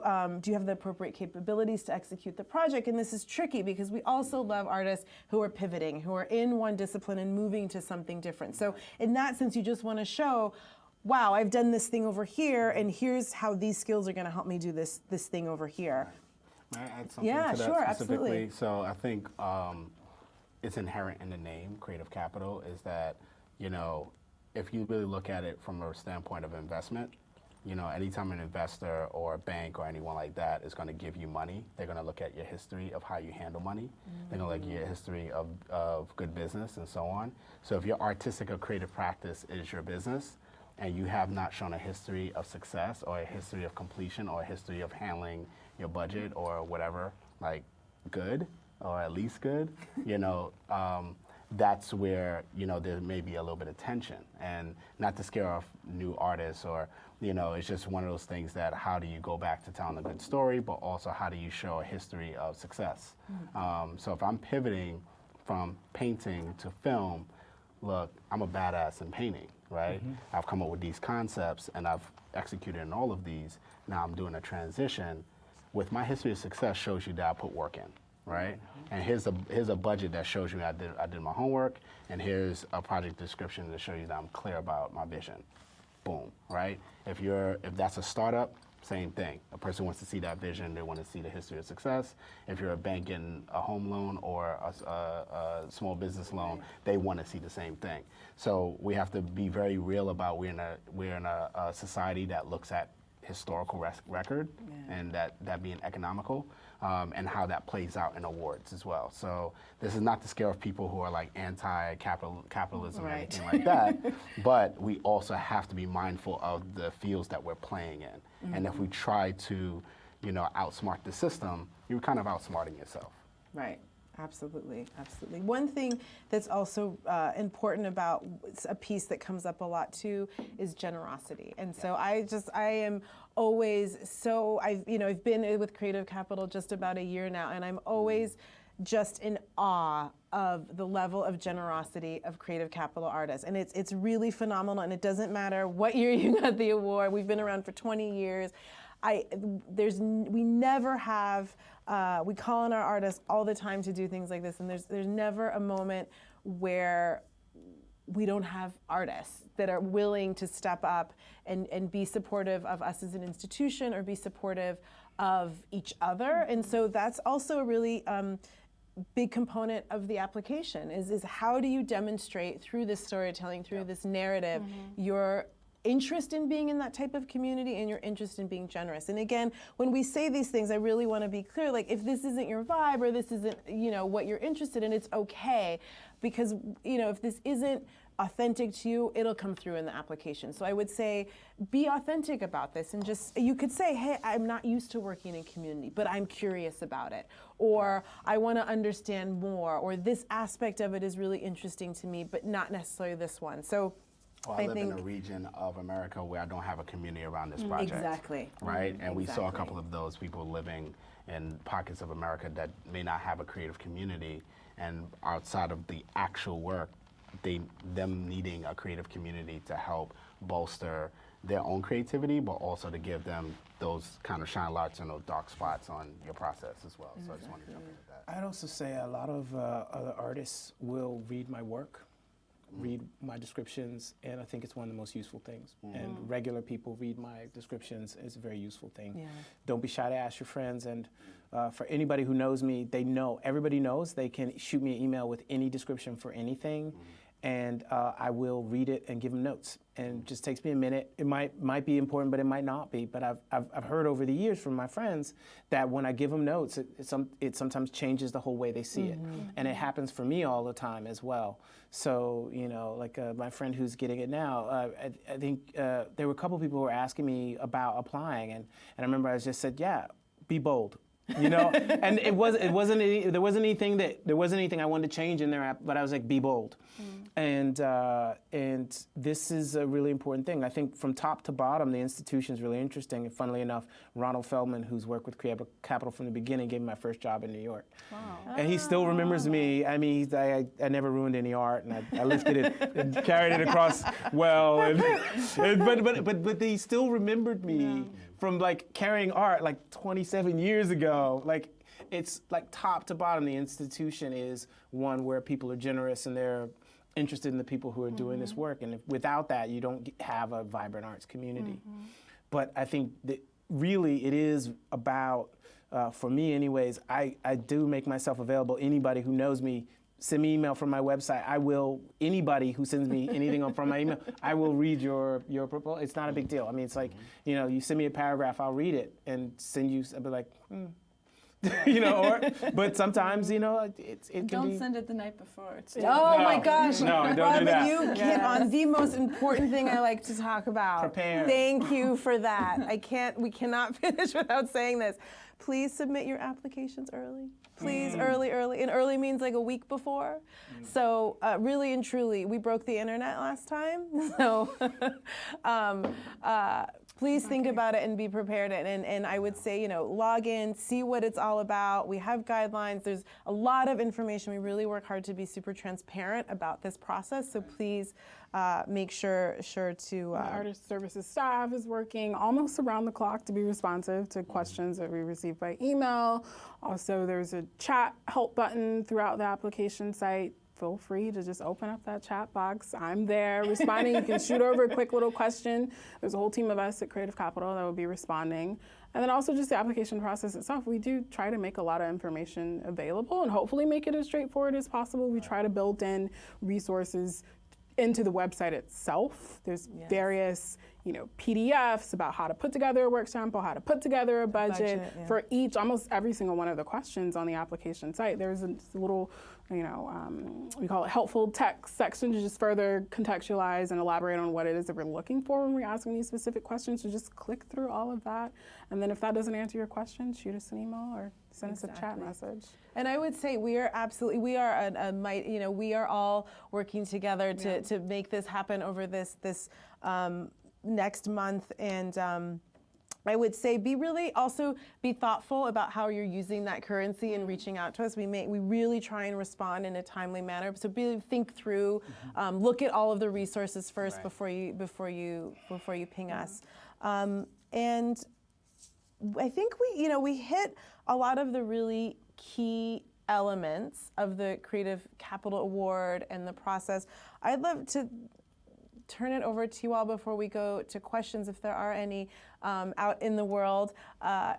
have the appropriate capabilities to execute the project? And this is tricky because we also love artists who are pivoting, who are in one discipline and moving to something different. So in that sense, you just want to show, wow, I've done this thing over here, and here's how these skills are going to help me do this thing over here. May I add something to that sure, specifically? absolutely. So I think it's inherent in the name, Creative Capital, is that, if you really look at it from a standpoint of investment, anytime an investor or a bank or anyone like that is going to give you money, they're going to look at your history of how you handle money. They're going to look at your history of good business and so on. So if your artistic or creative practice is your business, and you have not shown a history of success or a history of completion or a history of handling your budget or whatever, like good or at least good, that's where, there may be a little bit of tension. And not to scare off new artists or, it's just one of those things that how do you go back to telling a good story, but also how do you show a history of success? So if I'm pivoting from painting to film, look, I'm a badass in painting, right? I've come up with these concepts and I've executed in all of these. Now I'm doing a transition. With my history of success shows you that I put work in, right? And here's a budget that shows you I did my homework, and here's a project description to show you that I'm clear about my vision. Boom, right? If that's a startup, same thing. A person wants to see that vision, they want to see the history of success. If you're a bank getting a home loan or a small business loan, they want to see the same thing. So we have to be very real about we're in a society that looks at historical record and that being economical, and how that plays out in awards as well. So this is not to scare off people who are like anti-capitalism or anything like that, but we also have to be mindful of the fields that we're playing in. And if we try to, outsmart the system, you're kind of outsmarting yourself. Right. Absolutely, absolutely. One thing that's also important about a piece that comes up a lot too is generosity. And so I am always I've been with Creative Capital just about a year now, and I'm always just in awe of the level of generosity of Creative Capital artists. And it's really phenomenal, and it doesn't matter what year you got the award. We've been around for 20 years. We never have, we call on our artists all the time to do things like this, and there's never a moment where we don't have artists that are willing to step up and be supportive of us as an institution or be supportive of each other. And so that's also a really big component of the application is how do you demonstrate through this storytelling, through this narrative, your interest in being in that type of community and your interest in being generous. And again, when we say these things, I really want to be clear, like if this isn't your vibe or this isn't, what you're interested in, it's okay. Because, if this isn't authentic to you, it'll come through in the application. So I would say be authentic about this and you could say, hey, I'm not used to working in community, but I'm curious about it. Or I want to understand more, or this aspect of it is really interesting to me, but not necessarily this one. So I live in a region of America where I don't have a community around this project. Exactly. Right? And we saw a couple of those people living in pockets of America that may not have a creative community, and outside of the actual work, them needing a creative community to help bolster their own creativity, but also to give them those kind of shine lights and those dark spots on your process as well. So I just wanted to jump into that. I'd also say a lot of other artists will read my work, read my descriptions, and I think it's one of the most useful things. And regular people read my descriptions. It's a very useful thing. Yeah. Don't be shy to ask your friends. And for anybody who knows me, everybody knows they can shoot me an email with any description for anything. And I will read it and give them notes. And it just takes me a minute. It might be important, but it might not be. But I've heard over the years from my friends that when I give them notes, it sometimes changes the whole way they see it. And it happens for me all the time as well. So, like my friend who's getting it now, I think there were a couple people who were asking me about applying. And I remember I just said, yeah, be bold. And there wasn't anything I wanted to change in there, but I was like, be bold. And this is a really important thing. I think from top to bottom, the institution is really interesting. And funnily enough, Ronald Feldman, who's worked with Creative Capital from the beginning, gave me my first job in New York. Wow. And he still remembers me. I mean, I never ruined any art, and I lifted it and carried it across well. But he still remembered me from like carrying art like 27 years ago. Like it's like top to bottom, the institution is one where people are generous and they're interested in the people who are doing this work. And without that, you don't have a vibrant arts community. But I think that really it is about, for me anyways, I do make myself available. Anybody who knows me, send me email from my website. Anybody who sends me anything from my email, I will read your proposal. It's not a big deal. I mean, it's like, you send me a paragraph, I'll read it and send you, I'll be like, but sometimes, it can Don't be. send it the night before. It's My gosh. No, don't do Robin, that. you hit on the most important thing I like to talk about. Prepare. Thank you for that. We cannot finish without saying this. Please submit your applications early. Please, early. And early means like a week before. So really and truly, we broke the internet last time. So please think about it and be prepared. And I would say, log in, see what it's all about. We have guidelines. There's a lot of information. We really work hard to be super transparent about this process. So please make sure to. My artist services staff is working almost around the clock to be responsive to questions that we receive by email. Also, there's a chat help button throughout the application site. Feel free to just open up that chat box. I'm there responding. You can shoot over a quick little question. There's a whole team of us at Creative Capital that will be responding. And then also just the application process itself. We do try to make a lot of information available and hopefully make it as straightforward as possible. We try to build in resources into the website itself. There's various, PDFs about how to put together a work sample, how to put together a budget for almost every single one of the questions on the application site. There's a little, we call it helpful text section to just further contextualize and elaborate on what it is that we're looking for when we're asking these specific questions. So just click through all of that. And then if that doesn't answer your question, shoot us an email or send us a chat message. And I would say we are all working together to make this happen over this next month. And I would say be thoughtful about how you're using that currency and reaching out to us. We really try and respond in a timely manner. So really think through, look at all of the resources first before you ping us. And I think we hit a lot of the really key elements of the Creative Capital Award and the process. I'd love to turn it over to you all before we go to questions, if there are any out in the world.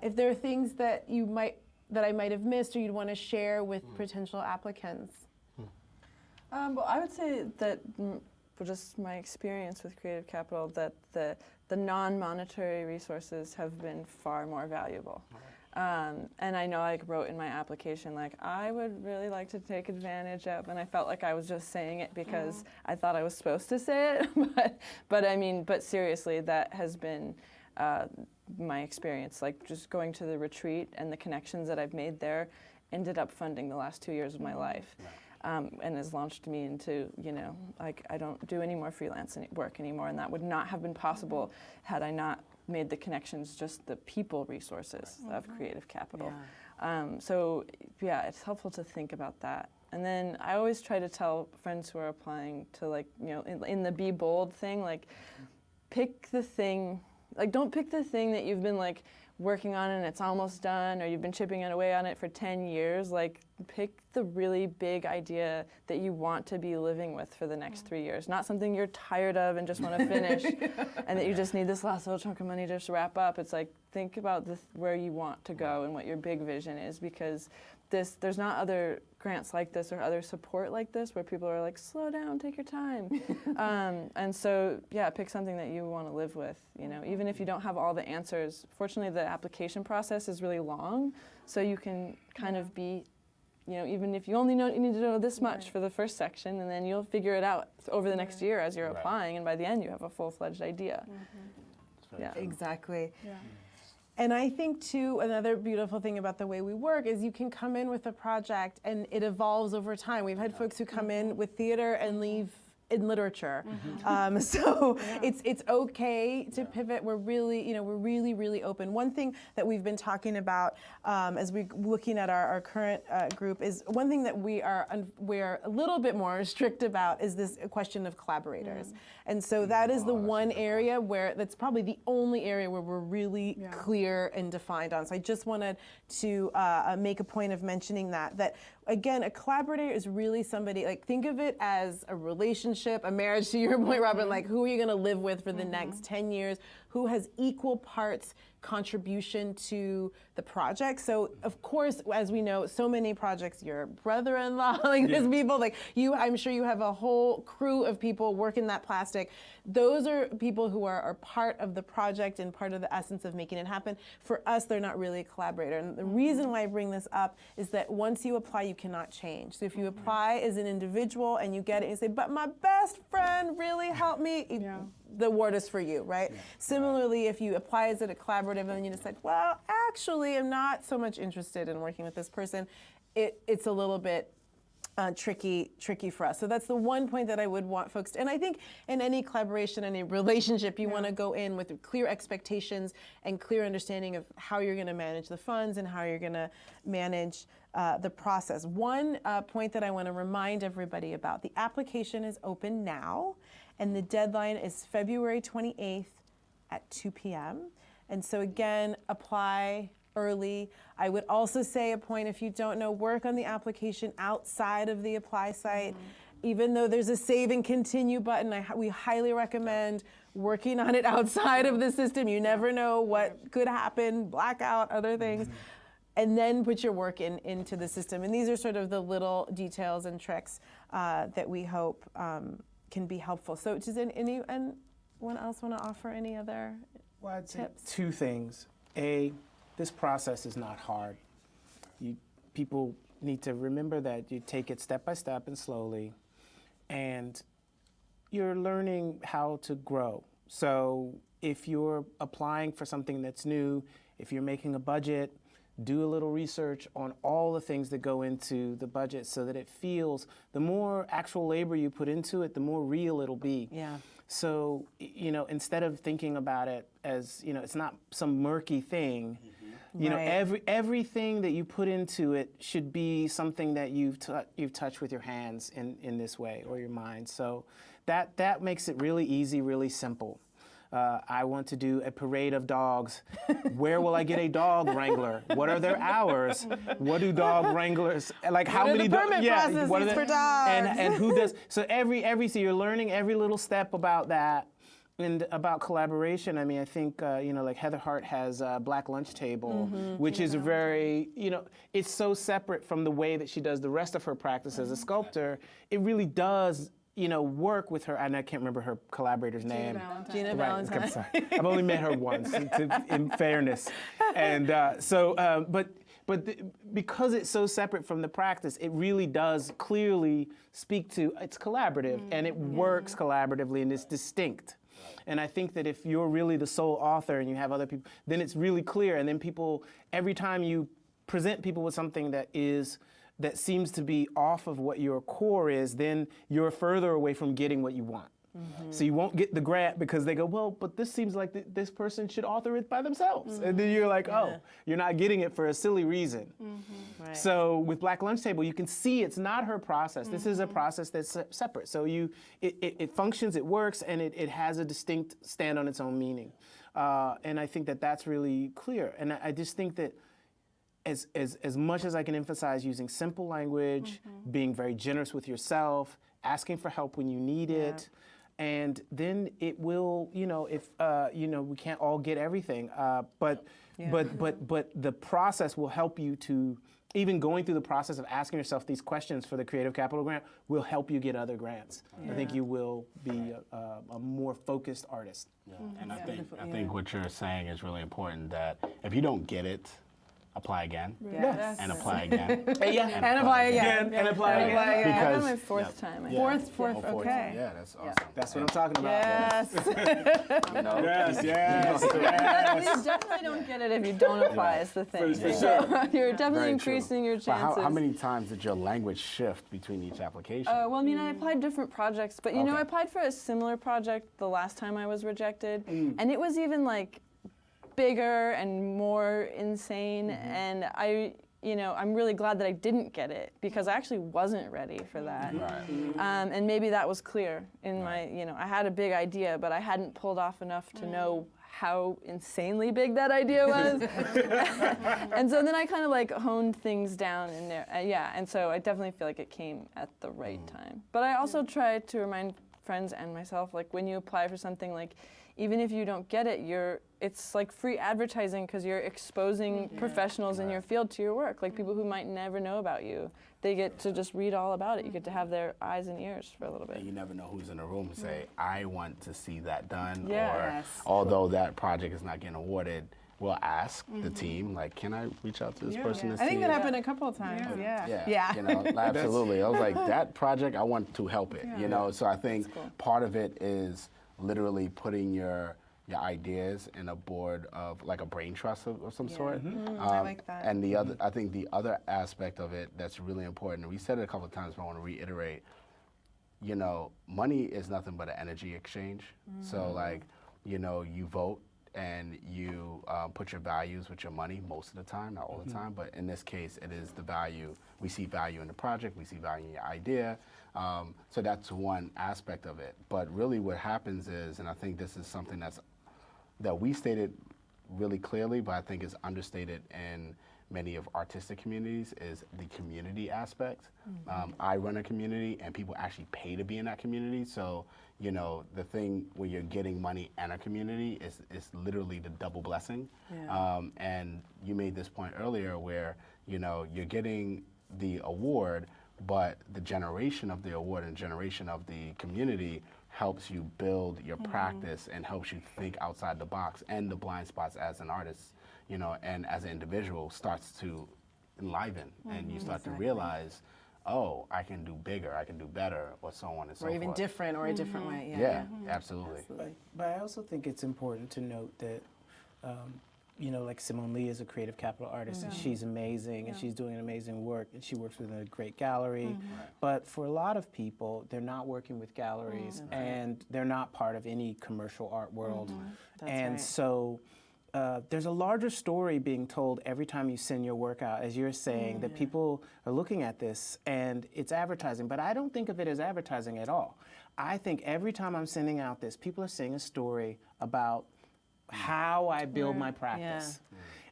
If there are things that you might that I might have missed or you'd want to share with potential applicants? Well, I would say that just my experience with Creative Capital, that the non-monetary resources have been far more valuable. And I know I wrote in my application, like, I would really like to take advantage of, and I felt like I was just saying it because I thought I was supposed to say it. but seriously, that has been my experience. Like, just going to the retreat and the connections that I've made there ended up funding the last 2 years of my life. And has launched me into, like, I don't do any more freelance work anymore, and that would not have been possible had I not made the connections, just the people resources of Creative Capital. So yeah, it's helpful to think about that. And then I always try to tell friends who are applying to, like, in the be bold thing, like, pick the thing, like, don't pick the thing that you've been, like, working on and it's almost done, or you've been chipping away on it for 10 years. Like, pick the really big idea that you want to be living with for the next 3 years, not something you're tired of and just want to finish and that you just need this last little chunk of money to just wrap up. It's like, think about where you want to go and what your big vision is, because there's not other grants like this or other support like this where people are like, slow down, take your time. And so, yeah, pick something that you want to live with, even if you don't have all the answers. Fortunately, the application process is really long, so you can kind of be, even if you only you need to know this much for the first section, and then you'll figure it out over the next year as you're applying, and by the end you have a full-fledged idea. Yeah. Exactly. Yeah. And I think, too, another beautiful thing about the way we work is you can come in with a project and it evolves over time. We've had folks who come in with theater and leave in literature. So it's okay to pivot. We're really, we're really open. One thing that we've been talking about as we're looking at our current group is one thing that we're a little bit more strict about is this question of collaborators. And so that is the one area that's probably the only area where we're really clear and defined on. So I just wanted to make a point of mentioning that again, a collaborator is really somebody, like, think of it as a relationship, a marriage, to your point, Robin, like, who are you going to live with for the next 10 years? Who has equal parts contribution to the project? So, of course, as we know, so many projects, your brother-in-law, like, there's people, like, I'm sure you have a whole crew of people working that plastic. Those are people who are part of the project and part of the essence of making it happen. For us, they're not really a collaborator. And the reason why I bring this up is that once you apply, you cannot change. So if you apply as an individual and you get it and you say, but my best friend really helped me, the award is for you, right? Similarly, if you apply as a collaborative and you decide, well, actually, I'm not so much interested in working with this person, it's a little bit tricky for us. So that's the one point that I would want folks to, and I think in any collaboration, any relationship, you want to go in with clear expectations and clear understanding of how you're going to manage the funds and how you're going to manage the process. One point that I want to remind everybody about, the application is open now, and the deadline is February 28th at 2 p.m. And so again, apply early. I would also say a point, if you don't know, work on the application outside of the apply site. Even though there's a save and continue button, we highly recommend working on it outside of the system. You never know what could happen, blackout, other things. And then put your work into the system. And these are sort of the little details and tricks that we hope can be helpful. So does anyone else want to offer any other I'd say tips? two things. This process is not hard. People need to remember that you take it step by step and slowly, and you're learning how to grow. So if you're applying for something that's new, if you're making a budget, do a little research on all the things that go into the budget so that it feels, the more actual labor you put into it, the more real it'll be. Yeah. So, instead of thinking about it as, it's not some murky thing, everything that you put into it should be something that you've touched with your hands in this way, or your mind. So that makes it really easy, really simple. I want to do a parade of dogs. Where will I get a dog wrangler? What are their hours? What do dog wranglers, like, how many dogs? Processes for dogs? And who does? So so you're learning every little step about that, And about collaboration, I mean, I think, like Heather Hart has Black Lunch Table, which is a very, it's so separate from the way that she does the rest of her practice as a sculptor. It really does, work with her, and I can't remember her collaborator's name. Gina Right, Valentine. I'm sorry. I've only met her once, in fairness. And because it's so separate from the practice, it really does clearly speak to, it's collaborative, and it works collaboratively, and it's distinct. And I think that if you're really the sole author and you have other people, then it's really clear. And then people, every time you present people with something that seems to be off of what your core is, then you're further away from getting what you want. So you won't get the grant because they go, well, but this seems like this person should author it by themselves. And then you're like, oh, you're not getting it for a silly reason. Right. So with Black Lunch Table, you can see it's not her process. This is a process that's separate. So it functions, it works, and it has a distinct stand on its own meaning. And I think that that's really clear. And I just think that as much as I can emphasize using simple language, being very generous with yourself, asking for help when you need it, and then it will, if we can't all get everything, but the process will help you to, even going through the process of asking yourself these questions for the Creative Capital Grant will help you get other grants. I think you will be a more focused artist. And I think what you're saying is really important, that if you don't get it, apply again. Yes. And apply again. And apply again. And apply again. I got Because my fourth time. I think. Fourth, okay. Yeah, that's awesome. That's what I'm talking about. Yes. Yes. You definitely don't get it if you don't apply, is the thing. For sure. You're definitely Very increasing your But chances. how many times did your language shift between each application? Well, I mean, I applied different projects, but I applied for a similar project the last time I was rejected, and it was even like bigger and more insane, and I'm really glad that I didn't get it because I actually wasn't ready for that. And maybe that was clear in my, I had a big idea, but I hadn't pulled off enough to know how insanely big that idea was. And so then I kind of like honed things down in there. And so I definitely feel like it came at the right time. But I also try to remind friends and myself, like when you apply for something, like even if you don't get it, it's like free advertising because you're exposing professionals in your field to your work, like people who might never know about you. They get to just read all about it. You get to have their eyes and ears for a little bit. And you never know who's in the room and say, I want to see that done, Yes. or although that project is not getting awarded, we'll ask the team, like, can I reach out to this person to see I think that it? happened a couple of times. Yeah. Absolutely. I was like, that project, I want to help it, So I think part of it is literally putting your ideas in a board of, like a brain trust of some sort. I like that. And I think the other aspect of it that's really important, and we said it a couple of times, but I want to reiterate, money is nothing but an energy exchange. So like, you vote and you put your values with your money most of the time, not all the time, but in this case, it is the value. We see value in the project, we see value in your idea. So that's one aspect of it. But really what happens is, and I think this is something that we stated really clearly, but I think is understated in many of artistic communities, is the community aspect. I run a community and people actually pay to be in that community. So, the thing when you're getting money and a community is literally the double blessing. And you made this point earlier where, you're getting the award, but the generation of the award and generation of the community helps you build your practice and helps you think outside the box, and the blind spots as an artist, and as an individual starts to enliven, and you start to realize, oh, I can do bigger, I can do better, or so on and so forth. Or even different, or a different way. Absolutely. But I also think it's important to note that, like Simone Lee is a creative capital artist, and she's amazing, and she's doing amazing work, and she works with a great gallery. But for a lot of people, they're not working with galleries, and they're not part of any commercial art world. So there's a larger story being told every time you send your work out, as you're saying, that people are looking at this, and it's advertising. But I don't think of it as advertising at all. I think every time I'm sending out this, people are seeing a story about how I build my practice.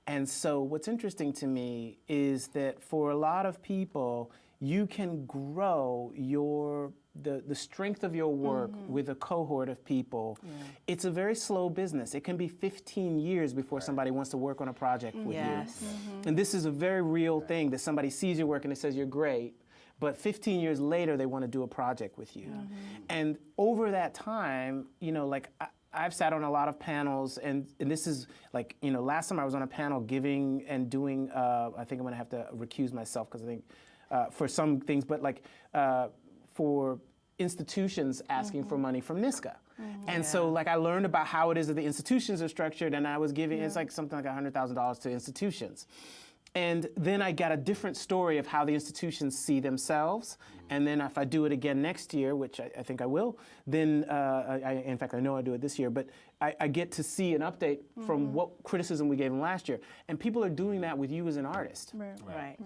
And so what's interesting to me is that for a lot of people, you can grow the strength of your work with a cohort of people. It's a very slow business. It can be 15 years before somebody wants to work on a project with you. And this is a very real thing, that somebody sees your work and it says you're great, but 15 years later they want to do a project with you. And over that time, you know, like I've sat on a lot of panels, and this is like, you know, last time I was on a panel giving and doing, I think I'm gonna have to recuse myself because I think for some things, but like for institutions asking for money from NISCA. And so like I learned about how it is that the institutions are structured, and I was giving, it's like something like $100,000 to institutions. And then I got a different story of how the institutions see themselves. And then if I do it again next year, which I think I will, then in fact, I know I'll do it this year, but I get to see an update from what criticism we gave them last year. And people are doing that with you as an artist. Right.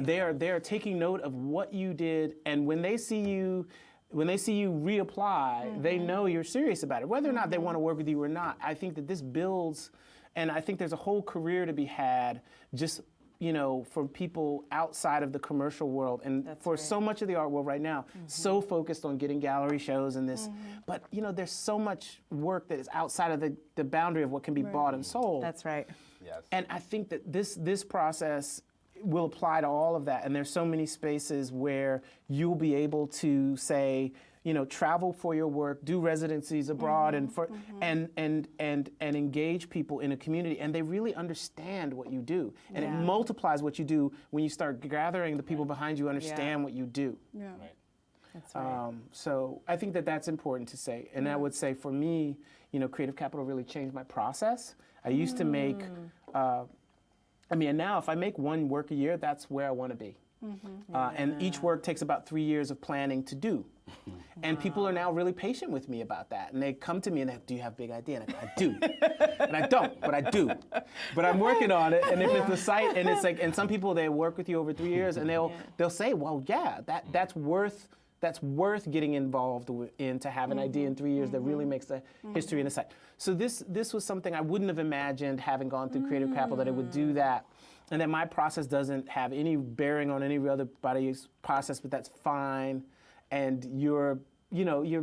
They are taking note of what you did, and when they see you reapply, they know you're serious about it. Whether or not they want to work with you or not, I think that this builds, and I think there's a whole career to be had just, you know, for people outside of the commercial world, and for so much of the art world right now, so focused on getting gallery shows and this, but you know, there's so much work that is outside of the boundary of what can be bought and sold. That's right. Yes. And I think that this process will apply to all of that, and there's so many spaces where you'll be able to say, you know, travel for your work, do residencies abroad, and for and engage people in a community, and they really understand what you do, and it multiplies what you do when you start gathering the people behind you understand what you do. That's right. So I think that that's important to say, and I would say for me, you know, Creative Capital really changed my process. I used to make, I mean, and now if I make one work a year, that's where I want to be. And each work takes about 3 years of planning to do. And people are now really patient with me about that. And they come to me and they, do you have a big idea? And I do. And I don't, but I do. But I'm working on it. And if it's the site, and it's like, and some people, they work with you over 3 years, and they'll say, well, yeah, that's worth getting involved in, to have an idea in 3 years that really makes a history in the site. So this was something I wouldn't have imagined, having gone through Creative Capital, that it would do that. And that my process doesn't have any bearing on any other body's process, but that's fine. And you're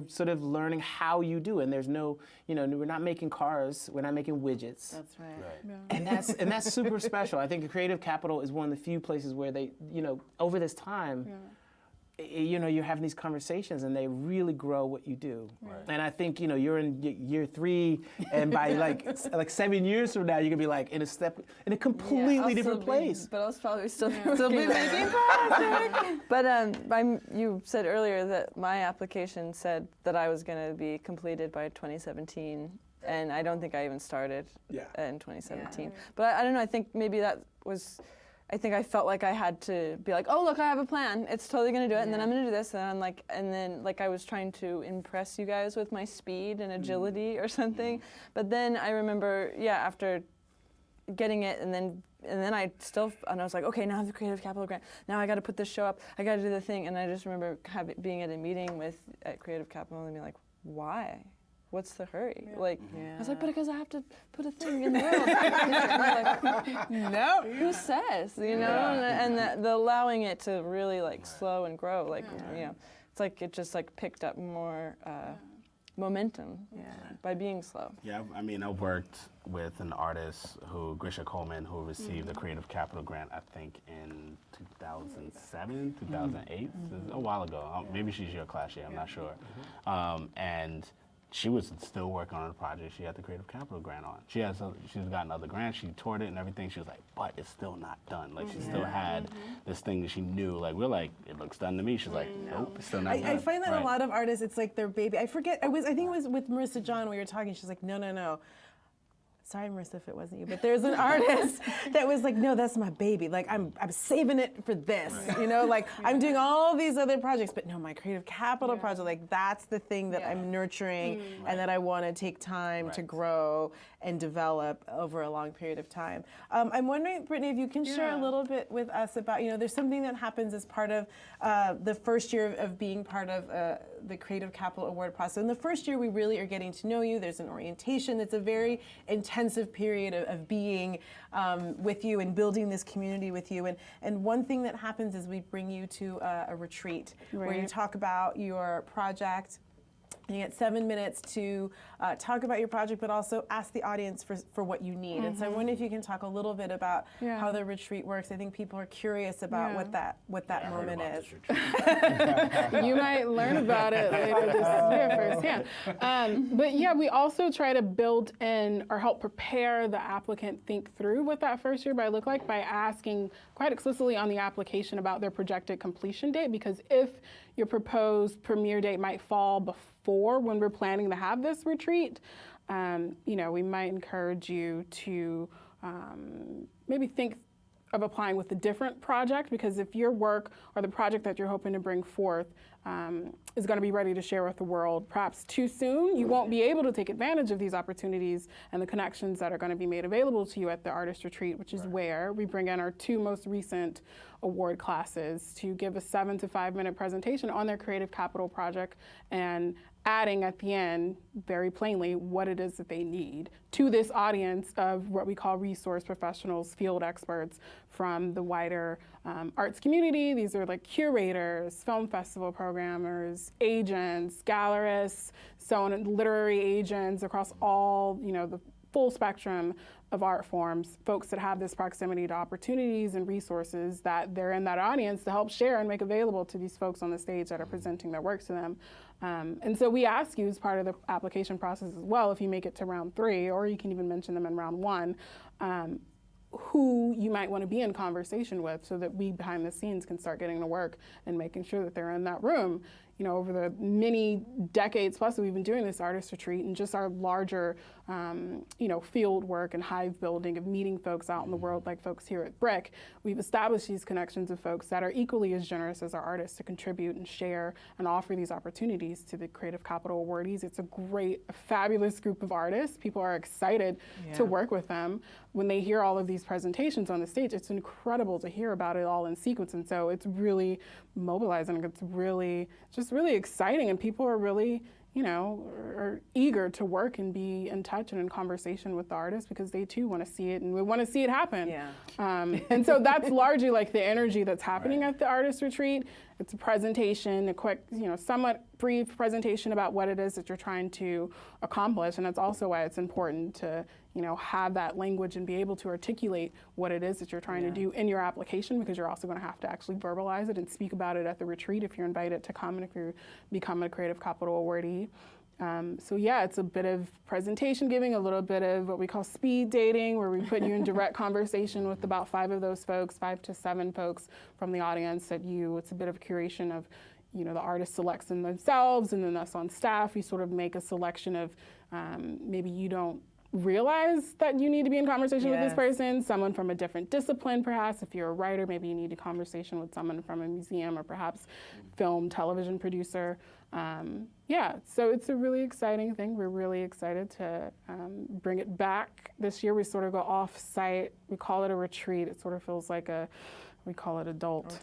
sort of learning how you do. And there's no, you know, we're not making cars, we're not making widgets. That's right. And that's super special. I think Creative Capital is one of the few places where they, you know, over this time, you know, you're having these conversations and they really grow what you do. And I think, you know, you're in year 3, and by like 7 years from now, you're gonna be like in a completely different place. But I'll probably still be making plastic. But you said earlier that my application said that I was gonna be completed by 2017. And I don't think I even started in 2017. But I don't know, I think maybe that was, I think I felt like I had to be like, oh, look, I have a plan. It's totally going to do it, and then I'm going to do this, and I'm like, and then like I was trying to impress you guys with my speed and agility or something. But then I remember, after getting it, and then I was like, okay, now I have the Creative Capital grant. Now I got to put this show up. I got to do the thing. And I just remember being at a meeting at Creative Capital and being like, why? What's the hurry? Like, I was like, but because I have to put a thing in the world. Like, no, who says? You know, and the allowing it to really like slow and grow, like you know, it's like it just like picked up more momentum by being slow. Yeah, I mean, I worked with an artist Grisha Coleman, who received the Creative Capital grant, I think in 2007, 2008, a while ago. Maybe she's your class year, I'm not sure. And she was still working on a project she had the Creative Capital grant on. She's gotten other grants, she toured it and everything. She was like, but it's still not done. Like she still had this thing that she knew, like we're like, it looks done to me. She's like, nope, it's still not done. I find that a lot of artists, it's like their baby. I think it was with Marissa John, we were talking, she's like, no. Sorry, Marissa, if it wasn't you, but there's an artist that was like, no, that's my baby. Like, I'm saving it for this, you know? Like, I'm doing all these other projects, but no, my Creative Capital project, like, that's the thing that I'm nurturing and that I want to take time to grow and develop over a long period of time. I'm wondering, Brittany, if you can share a little bit with us about, you know, there's something that happens as part of the first year of being part of the Creative Capital Award process. In the first year, we really are getting to know you. There's an orientation. It's a very intensive period of being with you and building this community with you. And one thing that happens is we bring you to a retreat where you talk about your project. You get 7 minutes to talk about your project, but also ask the audience for what you need. And so I wonder if you can talk a little bit about how the retreat works. I think people are curious about what that moment is. You might learn about it later this year firsthand. But yeah, we also try to build in or help prepare the applicant think through what that first year might look like by asking quite explicitly on the application about their projected completion date, because if your proposed premiere date might fall before when we're planning to have this retreat, we might encourage you to maybe think of applying with a different project, because if your work or the project that you're hoping to bring forth is going to be ready to share with the world perhaps too soon, you won't be able to take advantage of these opportunities and the connections that are going to be made available to you at the Artist Retreat, which is where we bring in our 2 most recent award classes to give a 7 to 5 minute presentation on their Creative Capital project and adding at the end very plainly what it is that they need to this audience of what we call resource professionals, field experts from the wider arts community. These are like curators, film festival programmers, agents, gallerists, so on, literary agents across all, the full spectrum of art forms, folks that have this proximity to opportunities and resources that they're in that audience to help share and make available to these folks on the stage that are presenting their work to them. And so we ask you as part of the application process as well, if you make it to round 3, or you can even mention them in round 1, who you might want to be in conversation with so that we behind the scenes can start getting to work and making sure that they're in that room. Over the many decades plus that we've been doing this Artist Retreat and just our larger, field work and hive building of meeting folks out in the world like folks here at BRIC, we've established these connections of folks that are equally as generous as our artists to contribute and share and offer these opportunities to the Creative Capital awardees. It's a fabulous group of artists. People are excited to work with them. When they hear all of these presentations on the stage, it's incredible to hear about it all in sequence. And so it's really mobilizing. It's really exciting, and people are really, are eager to work and be in touch and in conversation with the artists because they too want to see it and we want to see it happen. And so that's largely like the energy that's happening at the Artist Retreat. It's a presentation, a quick, somewhat brief presentation about what it is that you're trying to accomplish, and that's also why it's important to, have that language and be able to articulate what it is that you're trying to do in your application, because you're also going to have to actually verbalize it and speak about it at the retreat if you're invited to come and if you become a Creative Capital awardee. It's a bit of presentation giving, a little bit of what we call speed dating, where we put you in direct conversation with about 5 of those folks, 5 to 7 folks from the audience it's a bit of a curation of, the artist selects them themselves, and then us on staff, we sort of make a selection of maybe you don't realize that you need to be in conversation with this person, someone from a different discipline perhaps. If you're a writer, maybe you need a conversation with someone from a museum or perhaps film, television producer. So it's a really exciting thing. We're really excited to bring it back this year. We sort of go off-site. We call it a retreat. It sort of feels like we call it adult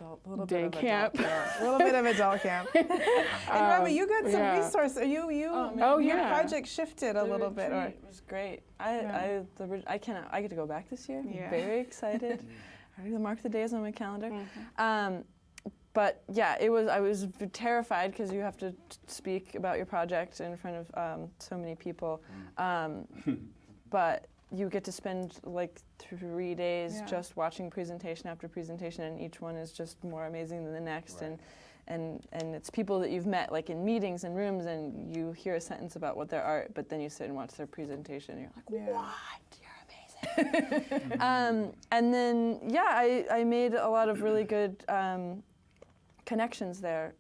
day camp. A little bit of adult camp. And Robbie, you got some resources. Your project shifted a little bit. It was great. I get to go back this year. I'm very excited. I already marked the days on my calendar. But I was terrified because you have to speak about your project in front of so many people. But you get to spend like 3 days just watching presentation after presentation, and each one is just more amazing than the next. And it's people that you've met like in meetings and rooms, and you hear a sentence about what their art, but then you sit and watch their presentation, and you're like, what? You're amazing. And then I made a lot of really good connections there.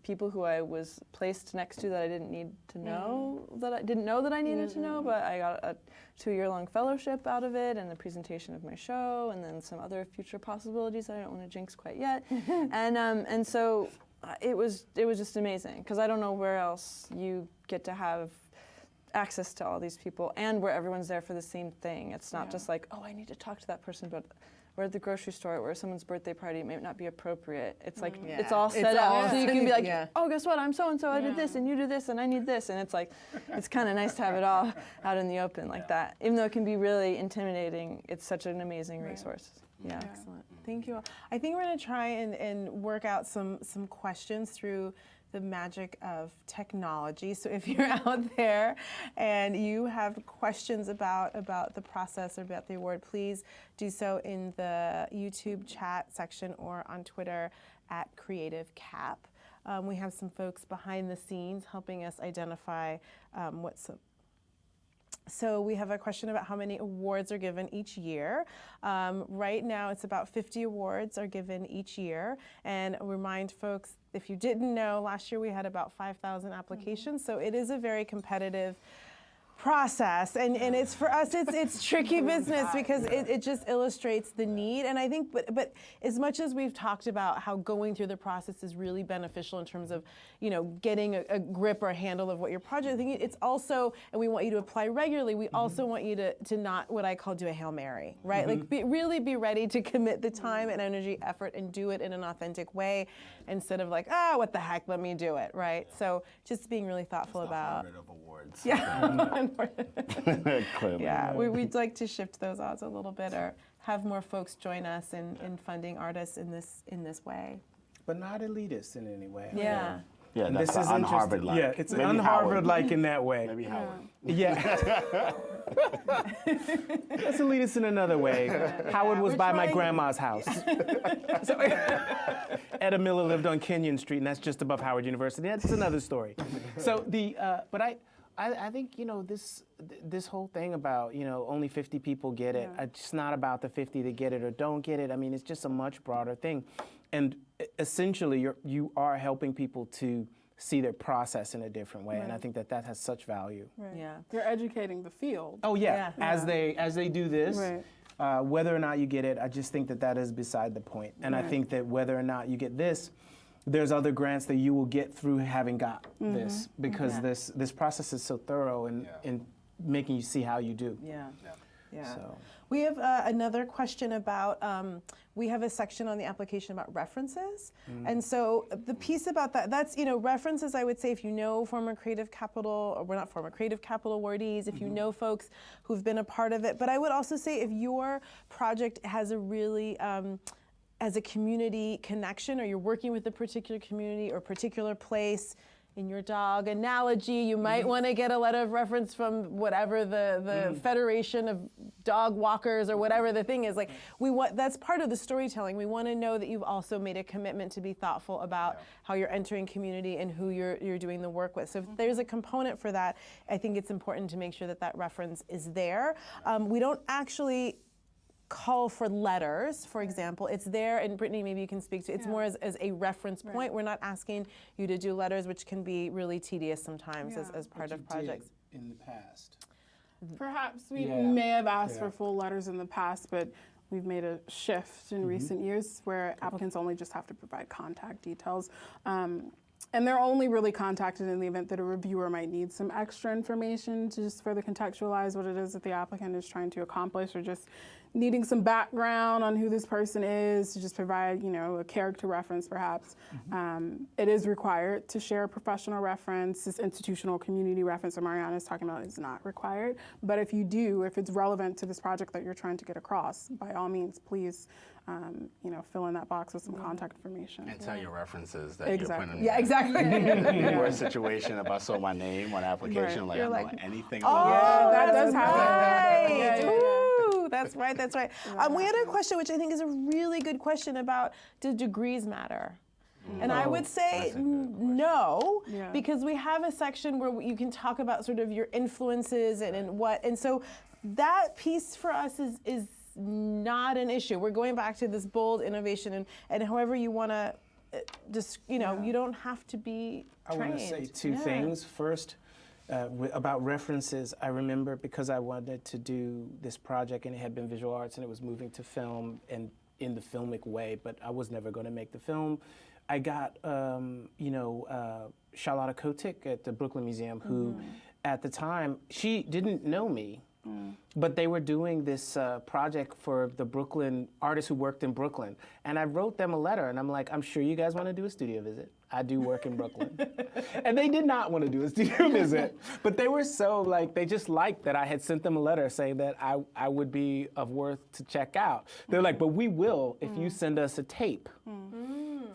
People who I was placed next to that I didn't need to know, that I didn't know that I needed to know, but I got a 2-year-long fellowship out of it, and the presentation of my show, and then some other future possibilities that I don't want to jinx quite yet. And so it was just amazing, because I don't know where else you get to have access to all these people and where everyone's there for the same thing. It's not just like, oh, I need to talk to that person, but Or at the grocery store where someone's birthday party may not be appropriate. It's like, Yeah. it's all It's set all up. So you set can be up, like, yeah. oh, guess what? I'm so-and-so, I did this, and you do this, and I need this. And it's like, it's kind of nice to have it all out in the open like that. Even though it can be really intimidating, it's such an amazing resource. Yeah. Excellent. Thank you all. I think we're going to try and work out some questions through the magic of technology. So if you're out there and you have questions about the process or about the award, please do so in the YouTube chat section or on Twitter at CreativeCap. We have some folks behind the scenes helping us identify So we have a question about how many awards are given each year. Right now, it's about 50 awards are given each year. And remind folks, if you didn't know, last year we had about 5,000 applications. So it is a very competitive process, and it's for us it's tricky business because it just illustrates the need. And I think but as much as we've talked about how going through the process is really beneficial in terms of getting a grip or a handle of what your project, I think it's also, and we want you to apply regularly, we also want you to not what I call do a Hail Mary, right? Like really be ready to commit the time and energy, effort, and do it in an authentic way instead of like, what the heck, let me do it, right? So just being really thoughtful about Of awards. yeah. Clearly. Yeah, we'd like to shift those odds a little bit, or have more folks join us in funding artists in this way. But not elitist in any way. Yeah. Yeah, And that's this is un-Harvard-like. Yeah, it's Maybe un-Harvard-like in that way. Maybe Howard. Yeah. That's elitist in another way. Howard was by my grandma's house. Etta Miller lived on Kenyon Street, and that's just above Howard University. That's another story. So but I think this whole thing about only 50 people get it. It's not about the 50 that get it or don't get it. I mean, it's just a much broader thing, and essentially you are helping people to see their process in a different way, and I think that has such value. Right. Yeah. You're educating the field. Oh yeah, Yeah. as they do this. Right. Whether or not you get it, I just think that is beside the point. And I think that whether or not you get this, there's other grants that you will get through having got this, because this process is so thorough in making you see how you do. Yeah. Yeah. So. We have another question about, we have a section on the application about references. And so the piece about that's, references, I would say, if you know former Creative Capital, or we're not former Creative Capital awardees, if you know folks who've been a part of it. But I would also say if your project has a really, as a community connection, or you're working with a particular community or particular place, in your dog analogy, you might want to get a letter of reference from whatever the Federation of Dog Walkers or whatever the thing is. Like that's part of the storytelling. We want to know that you've also made a commitment to be thoughtful about how you're entering community and who you're doing the work with. So if there's a component for that, I think it's important to make sure that reference is there. We don't actually call for letters, for example. It's there, and Brittany, maybe you can speak to, it's more as a reference point. We're not asking you to do letters, which can be really tedious sometimes as part of projects. In the past. Perhaps we may have asked for full letters in the past, but we've made a shift in recent years where applicants only just have to provide contact details. And they're only really contacted in the event that a reviewer might need some extra information to just further contextualize what it is that the applicant is trying to accomplish, or just needing some background on who this person is, to just provide, a character reference perhaps. It is required to share a professional reference. This institutional community reference that Mariana is talking about is not required. But if you do, if it's relevant to this project that you're trying to get across, by all means, please, fill in that box with some contact information. And tell your references that Exactly. you're putting Yeah, exactly. in a situation. If I saw my name on an application, Right. I You're don't like, know anything Oh, about that that's does happen. right. Yeah. Ooh, that's right. We had a question, which I think is a really good question about, do degrees matter? And I would say no, because we have a section where you can talk about sort of your influences and so that piece for us is not an issue. We're going back to this bold innovation, and however you want to just, you don't have to be trained. I want to say two things. First, about references, I remember because I wanted to do this project and it had been visual arts and it was moving to film and in the filmic way, but I was never going to make the film. I got, Charlotta Kotick at the Brooklyn Museum, who at the time, she didn't know me. But they were doing this project for the Brooklyn artists who worked in Brooklyn. And I wrote them a letter, and I'm like, I'm sure you guys want to do a studio visit. I do work in Brooklyn. And they did not want to do a studio visit. But they were so, like, they just liked that I had sent them a letter saying that I would be of worth to check out. They're like, but we will if you send us a tape.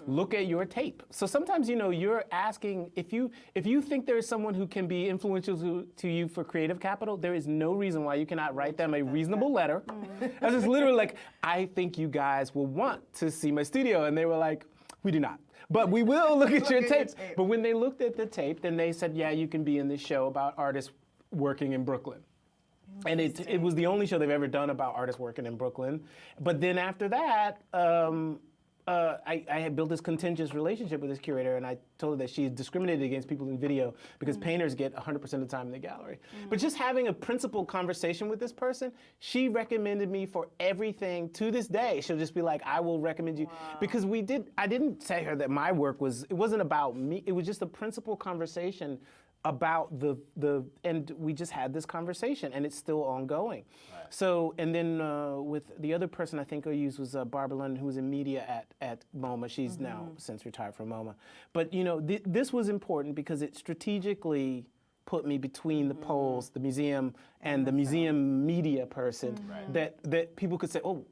Look at your tape. So sometimes, you're asking, if you think there is someone who can be influential to you for creative capital, there is no reason why you cannot write them a reasonable letter. I was just literally like, I think you guys will want to see my studio. And they were like, we do not. But we will look at your tape. But when they looked at the tape, then they said, yeah, you can be in this show about artists working in Brooklyn. And it was the only show they've ever done about artists working in Brooklyn. But then after that, I had built this contentious relationship with this curator, and I told her that she discriminated against people in video because painters get 100% of the time in the gallery. But just having a principled conversation with this person, she recommended me for everything. To this day, she'll just be like, I will recommend you. Because I didn't say her that my work it wasn't about me, it was just a principled conversation about and we just had this conversation, and it's still ongoing. Right. So, and then with the other person I think I used was Barbara London, who was in media at MoMA. She's now since retired from MoMA. But this was important because it strategically put me between the poles, the museum, and the museum media person, that people could say, oh,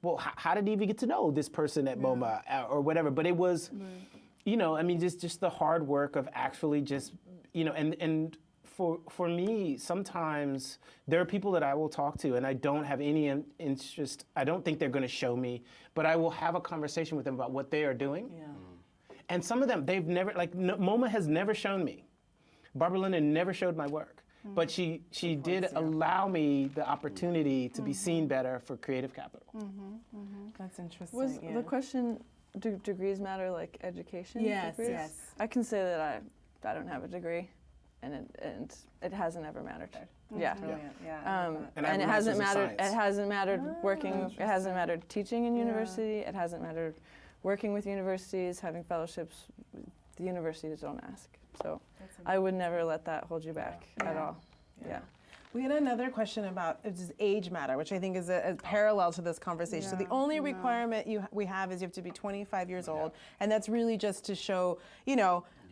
well, how did you even get to know this person at MoMA or whatever? But it was, just the hard work of actually just, and for me, sometimes there are people that I will talk to and I don't have any interest, I don't think they're going to show me, but I will have a conversation with them about what they are doing. Yeah. And some of them, they've never, MoMA has never shown me. Barbara London never showed my work, but she did allow me the opportunity to be seen better for creative capital. That's interesting. Was the question, do degrees matter, like education? Yes, degrees? yes. I can say that I don't have a degree, and it hasn't ever mattered. Yeah. And it hasn't mattered. It hasn't mattered working. It hasn't mattered teaching in university. It hasn't mattered working with universities, having fellowships. The universities don't ask. So I would never let that hold you back at all. Yeah. We had another question about does age matter, which I think is a parallel to this conversation. So the only requirement we have is you have to be 25 years old, and that's really just to show,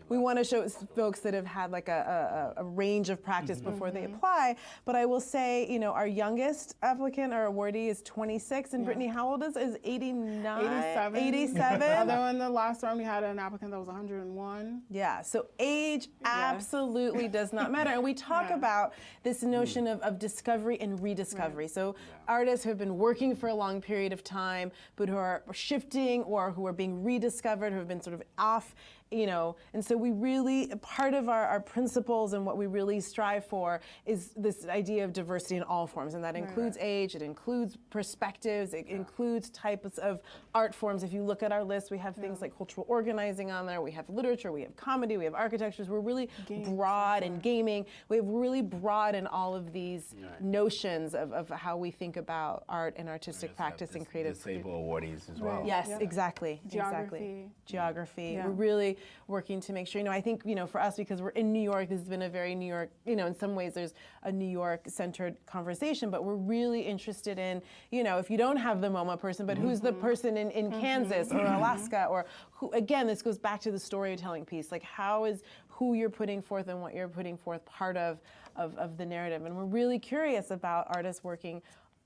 we want to show folks that have had like a range of practice before they apply. But I will say, our youngest applicant or awardee is 26, and Brittany, how old is 89? 87. 87. Although in the last round we had an applicant that was 101. Yeah, so age absolutely does not matter. And we talk about this notion of discovery and rediscovery. So artists who have been working for a long period of time, but who are shifting or who are being rediscovered, who have been sort of off, and so we really, part of our principles and what we really strive for is this idea of diversity in all forms, and that includes age, it includes perspectives, it includes types of art forms. If you look at our list, we have things like cultural organizing on there, we have literature, we have comedy, we have architectures, we're really broad, and gaming. We have really broad in all of these notions of how we think about art and artistic practice and creative. Disabled awardees as well. Yes, exactly. Geography. We're really working to make sure, I think, for us, because we're in New York, this has been a very New York, in some ways there's a New York-centered conversation, but we're really interested in, if you don't have the MoMA person, but who's the person in Kansas or Alaska, or who, again, this goes back to the storytelling piece, like how is who you're putting forth and what you're putting forth part of the narrative. And we're really curious about artists working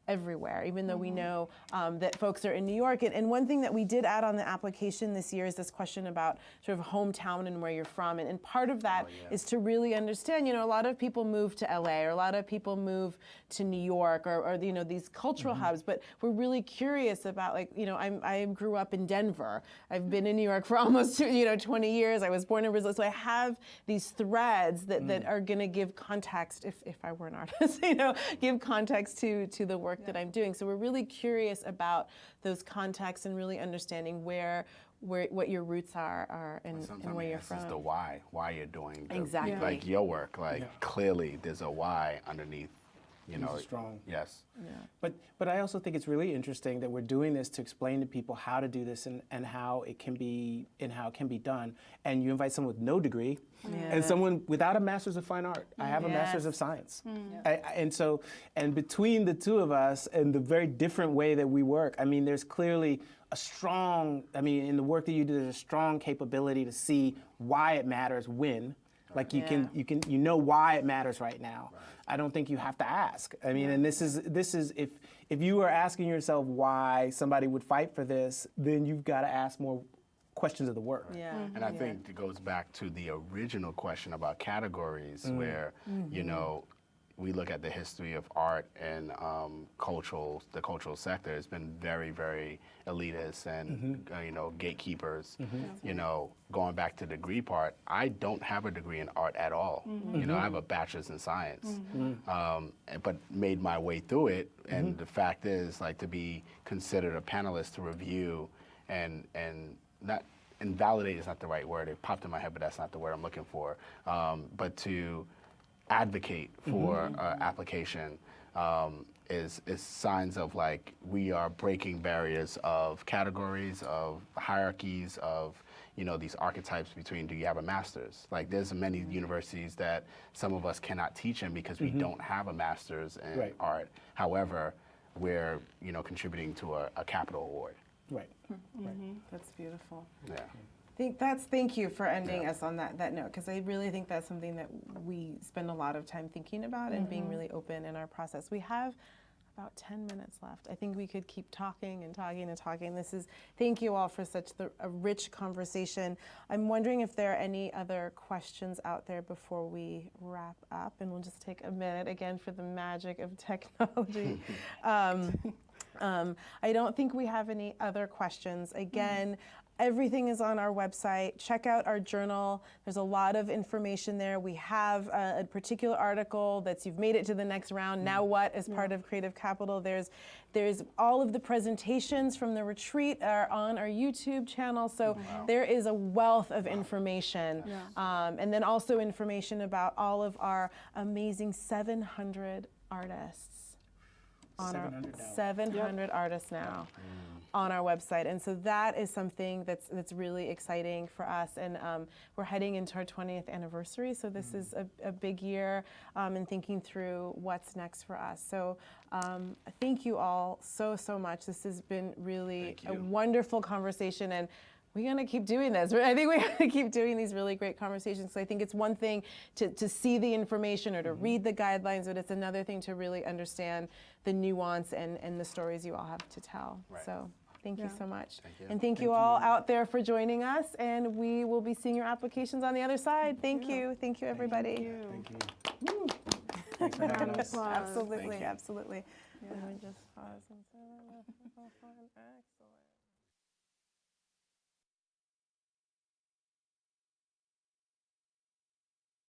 everywhere, even though we know that folks are in New York. And one thing that we did add on the application this year is this question about sort of hometown and where you're from. And part of that is to really understand, a lot of people move to LA, or a lot of people move to New York, or these cultural hubs, but we're really curious about, I grew up in Denver. I've been in New York for almost 20 years. I was born in Brazil. So I have these threads that are going to give context, if I were an artist, give context to the work that I'm doing. So we're really curious about those contexts and really understanding what your roots are and where you're from. It's the why you're doing exactly like your work. Clearly there's a why underneath You know, strong. yes. But I also think it's really interesting that we're doing this to explain to people how to do this and how it can be done. And you invite someone with no degree and someone without a master's of fine art. I have a master's of science. And between the two of us and the very different way that we work, I mean, there's clearly a strong, I mean, in the work that you do, there's a strong capability to see why it matters when. Like you know why it matters right now. Right. I don't think you have to ask. I mean, and this is if you are asking yourself why somebody would fight for this, then you've got to ask more questions of the work. Yeah. And I think it goes back to the original question about categories, where you know, we look at the history of art and the cultural sector. It's been very, very elitist and you know, gatekeepers. You know, going back to the degree part, I don't have a degree in art at all. You know, I have a bachelor's in science, but made my way through it. And the fact is, like, to be considered a panelist to review and not invalidate is not the right word. It popped in my head, but that's not the word I'm looking for. But to advocate for application is signs of, like, we are breaking barriers of categories, of hierarchies, of, you know, these archetypes between, do you have a master's? Like, there's many universities that some of us cannot teach in because we don't have a master's in art. However, we're, you know, contributing to a capital award. Right. That's beautiful. Yeah. Thank you for ending us on that note, because I really think that's something that we spend a lot of time thinking about and being really open in our process. We have about 10 minutes left. I think we could keep talking and talking and talking. Thank you all for such a rich conversation. I'm wondering if there are any other questions out there before we wrap up, and we'll just take a minute again for the magic of technology. I don't think we have any other questions. Again, everything is on our website. Check out our journal. There's a lot of information there. We have a particular article that's "You've made it to the next round. Now what?" as part of Creative Capital. There's all of the presentations from the retreat are on our YouTube channel. So there is a wealth of information. And then also information about all of our amazing 700 artists. 700 artists now on our website, and so that is something that's really exciting for us. And we're heading into our 20th anniversary, so this is a big year, and thinking through what's next for us. So thank you all so much. This has been really a wonderful conversation, and we're going to keep doing this. I think we're going to keep doing these really great conversations. So I think it's one thing to see the information or to read the guidelines, but it's another thing to really understand the nuance and the stories you all have to tell. So thank you so much. And thank you all out there for joining us. And we will be seeing your applications on the other side. Thank you. Thank you, everybody. Thank you. Thanks for having us. Absolutely. Let me just pause and